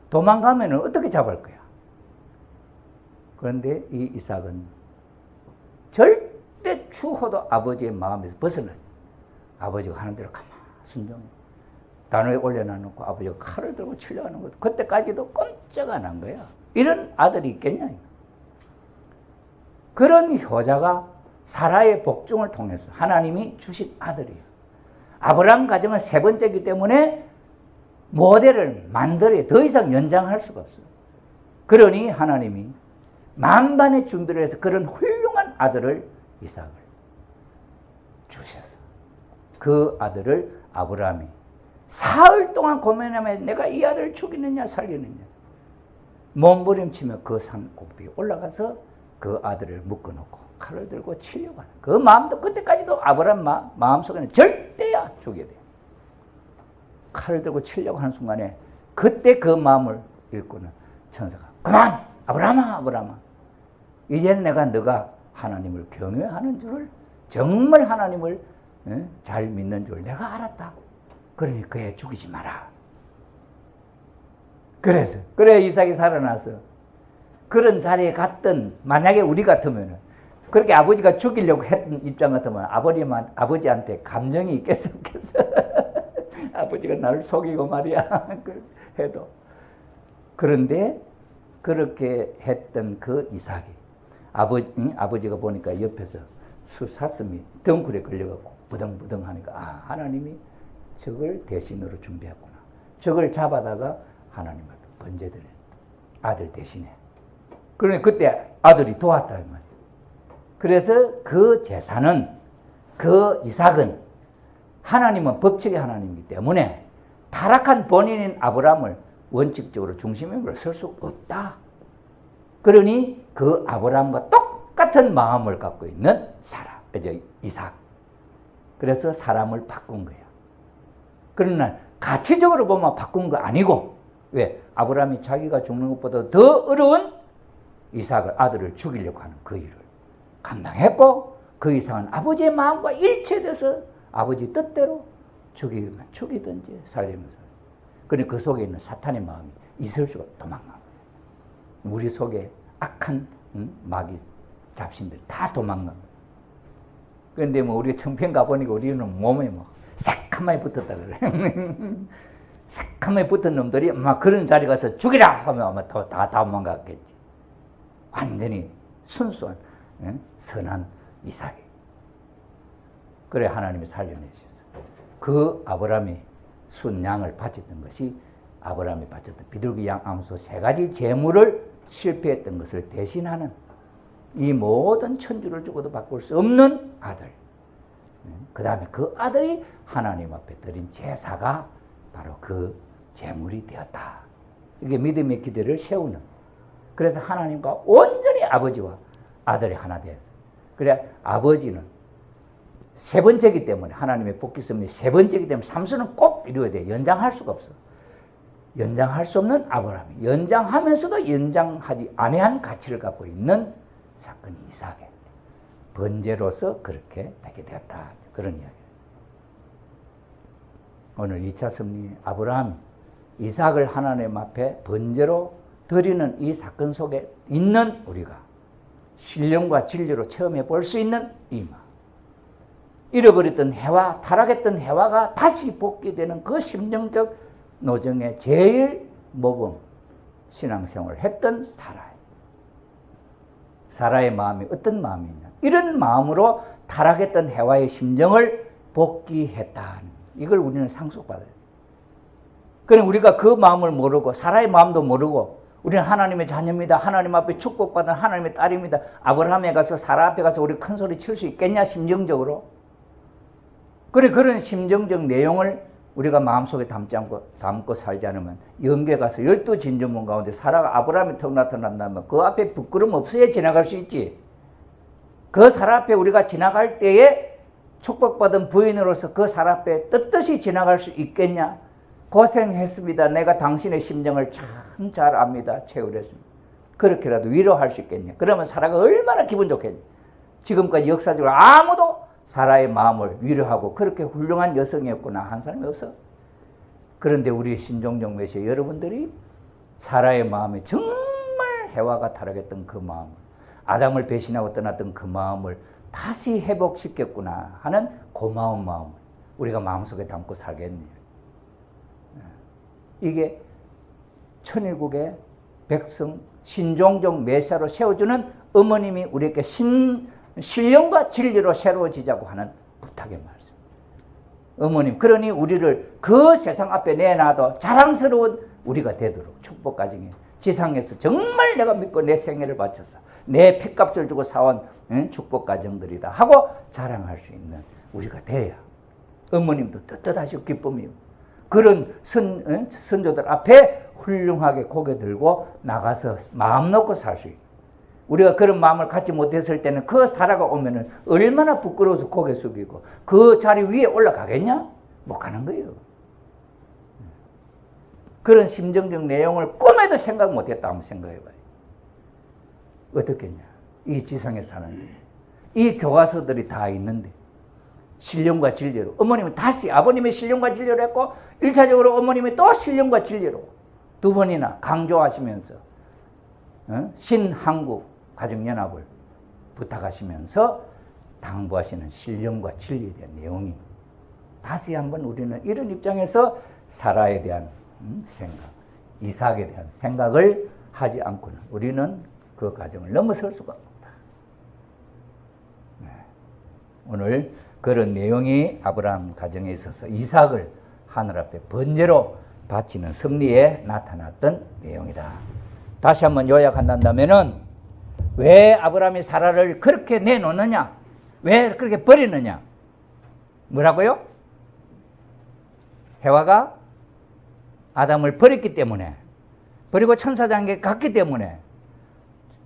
도망가면 어떻게 잡을 거야? 그런데 이 이삭은 절대 추호도 아버지의 마음에서 벗어나요. 아버지가 하는 대로 가만 순종해. 단호에 올려놔놓고 아버지가 칼을 들고 치려고 하는 것, 그때까지도 꼼짝 안 한 거야. 이런 아들이 있겠냐? 그런 효자가 사라의 복종을 통해서 하나님이 주신 아들이에요. 아브라함 가정은 세 번째이기 때문에 모델을 만들어야 더 이상 연장할 수가 없어요. 그러니 하나님이 만반의 준비를 해서 그런 훌륭한 아들을 이삭을 주셔서 그 아들을 아브라함이 사흘 동안 고민하며 내가 이 아들을 죽이느냐 살리느냐 몸부림치며 그 산 꼭대기에 올라가서 그 아들을 묶어놓고 칼을 들고 치려고 하는 그 마음도 그때까지도 아브라함 마음속에는 절대야 죽여야 돼. 칼을 들고 치려고 하는 순간에 그때 그 마음을 읽고는 천사가 그만 아브라함아 아브라함아 이제는 내가 너가 하나님을 경외하는 줄을 정말 하나님을 잘 믿는 줄 내가 알았다. 그러니 그애 죽이지 마라. 그래 이삭이 살아나서 그런 자리에 갔던 만약에 우리 같으면 그렇게 아버지가 죽이려고 했던 입장 같으면 아버지한테 감정이 있겠어 없겠어? 아버지가 나를 속이고 말이야 해도 그런데 그렇게 했던 그 이삭이 아버지가 보니까 옆에서 수사슴이 덩굴에 걸려갖고 부덩부덩 하니까 아 하나님이 저걸 대신으로 준비했구나. 저걸 잡아다가 하나님 앞에 번제드린 아들 대신에. 그러니 그때 아들이 도왔다 이 말이에요. 그래서 그 제사는 그 이삭은 하나님은 법칙의 하나님이기 때문에 타락한 본인인 아브라함을 원칙적으로 중심으로 설 수 없다. 그러니 그 아브라함과 똑같은 마음을 갖고 있는 이삭. 그래서 사람을 바꾼 거야. 그러나 가치적으로 보면 바꾼 거 아니고 왜? 아브라함이 자기가 죽는 것보다 더 어려운 이삭을 아들을 죽이려고 하는 그 일을 감당했고 그 이상은 아버지의 마음과 일치돼서 아버지 뜻대로 죽이면 죽이든지 살리면서 그러니까 그 속에 있는 사탄의 마음이 있을 수가 도망가는 거예요. 우리 속에 악한 마귀 잡신들이 다 도망가는 거예요. 그런데 뭐 우리가 청평 가보니까 우리는 몸에 뭐 새카마에 붙었다 그래. 새카마에 붙은 놈들이 아마 그런 자리 가서 죽이라 하면 아마 다 도망갔겠지. 완전히 순수한 선한 이삭이. 그래 하나님이 살려내셨어요. 그 아브라함이 순양을 바쳤던 것이 아브라함이 바쳤던 비둘기 양 암소 3가지 제물을 실패했던 것을 대신하는 이 모든 천주를 주고도 바꿀 수 없는 아들. 그 다음에 그 아들이 하나님 앞에 드린 제사가 바로 그 제물이 되었다. 이게 믿음의 기대를 세우는. 그래서 하나님과 온전히 아버지와 아들이 하나 되었어요. 그래 아버지는 세 번째이기 때문에 하나님의 복귀성이 세 번째이기 때문에 삼수는 꼭 이루어야 돼. 연장할 수가 없어. 연장할 수 없는 아브라함이 연장하면서도 연장하지 아니한 가치를 갖고 있는 사건이 이삭의 번제로서 그렇게 되게 되었다. 그런 이야기예요. 오늘 2차 섭리 아브라함 이삭을 하나님 앞에 번제로 드리는 이 사건 속에 있는 우리가 신령과 진리로 체험해 볼 수 있는 이 마음. 잃어버렸던 해와 타락했던 해와가 다시 복귀되는 그 심령적 노정의 제일 모범 신앙생활을 했던 사라의 마음이 어떤 마음이냐. 이런 마음으로 타락했던 해와의 심정을 복귀했다. 이걸 우리는 상속받아야 돼요. 그럼 우리가 그 마음을 모르고 사라의 마음도 모르고 우리는 하나님의 자녀입니다. 하나님 앞에 축복받은 하나님의 딸입니다. 아브라함에 가서 사라 앞에 가서 우리 큰 소리 칠 수 있겠냐 심정적으로. 그래 그런 심정적 내용을 우리가 마음속에 담고 살지 않으면 영계 가서 12진주문 가운데 사라가 아브라함이 턱 나타난다면 그 앞에 부끄럼 없어야 지나갈 수 있지. 그 사라 앞에 우리가 지나갈 때에 축복받은 부인으로서 그 사라 앞에 떳떳이 지나갈 수 있겠냐. 고생했습니다. 내가 당신의 심정을 참 잘 압니다. 채울했습니다. 그렇게라도 위로할 수 있겠냐. 그러면 사라가 얼마나 기분 좋겠냐. 지금까지 역사적으로 아무도 사라의 마음을 위로하고 그렇게 훌륭한 여성이었구나 한 사람이 없어. 그런데 우리 신종적 메시아 여러분들이 사라의 마음에 정말 해와가 타락했던 그 마음, 아담을 배신하고 떠났던 그 마음을 다시 회복시켰구나 하는 고마운 마음 우리가 마음속에 담고 살겠네요. 이게 천일국의 백성 신종적 메시아로 세워주는 어머님이 우리에게 신령과 진리로 새로워지자고 하는 부탁의 말씀. 어머님, 그러니 우리를 그 세상 앞에 내놔도 자랑스러운 우리가 되도록 축복 가정에 지상에서 정말 내가 믿고 내 생애를 바쳐서 내 핏값을 주고 사온 축복 가정들이다 하고 자랑할 수 있는 우리가 돼야 어머님도 떳떳하시고 기쁨이요. 그런 선조들 앞에 훌륭하게 고개 들고 나가서 마음 놓고 살 수 있고, 우리가 그런 마음을 갖지 못했을 때는 그 사라가 오면은 얼마나 부끄러워서 고개 숙이고 그 자리 위에 올라가겠냐? 못 가는 거예요. 그런 심정적 내용을 꿈에도 생각 못했다 한번 생각해봐요. 어떻겠냐? 이 지상에 사는데 이 교과서들이 다 있는데 신령과 진리로 어머님은 다시 아버님의 신령과 진리로 했고 1차적으로 어머님이 또 신령과 진리로 두 번이나 강조하시면서 신한국 가정연합을 부탁하시면서 당부하시는 신령과 진리에 대한 내용이 다시 한번 우리는 이런 입장에서 사라에 대한 생각, 이삭에 대한 생각을 하지 않고는 우리는 그 과정을 넘어설 수가 없다. 네. 오늘 그런 내용이 아브라함 가정에 있어서 이삭을 하늘 앞에 번제로 바치는 섭리에 나타났던 내용이다. 다시 한번 요약한다면은 왜 아브라함이 사라를 그렇게 내놓느냐? 왜 그렇게 버리느냐? 뭐라고요? 해와가 아담을 버렸기 때문에, 버리고 천사장에게 갔기 때문에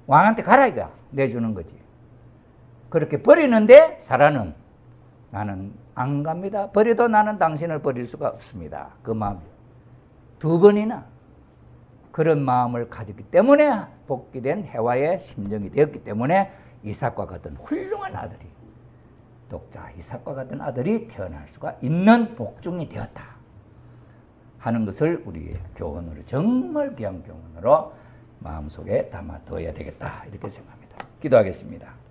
왕한테 가라 이거 내주는 거지. 그렇게 버리는데 사라는 나는 안 갑니다. 버려도 나는 당신을 버릴 수가 없습니다. 그 마음이 두 번이나 그런 마음을 가졌기 때문에 복귀된 해와의 심정이 되었기 때문에 이삭과 같은 훌륭한 아들이, 독자 이삭과 같은 아들이 태어날 수가 있는 복종이 되었다 하는 것을 우리의 교훈으로, 정말 귀한 교훈으로 마음속에 담아둬야 되겠다 이렇게 생각합니다. 기도하겠습니다.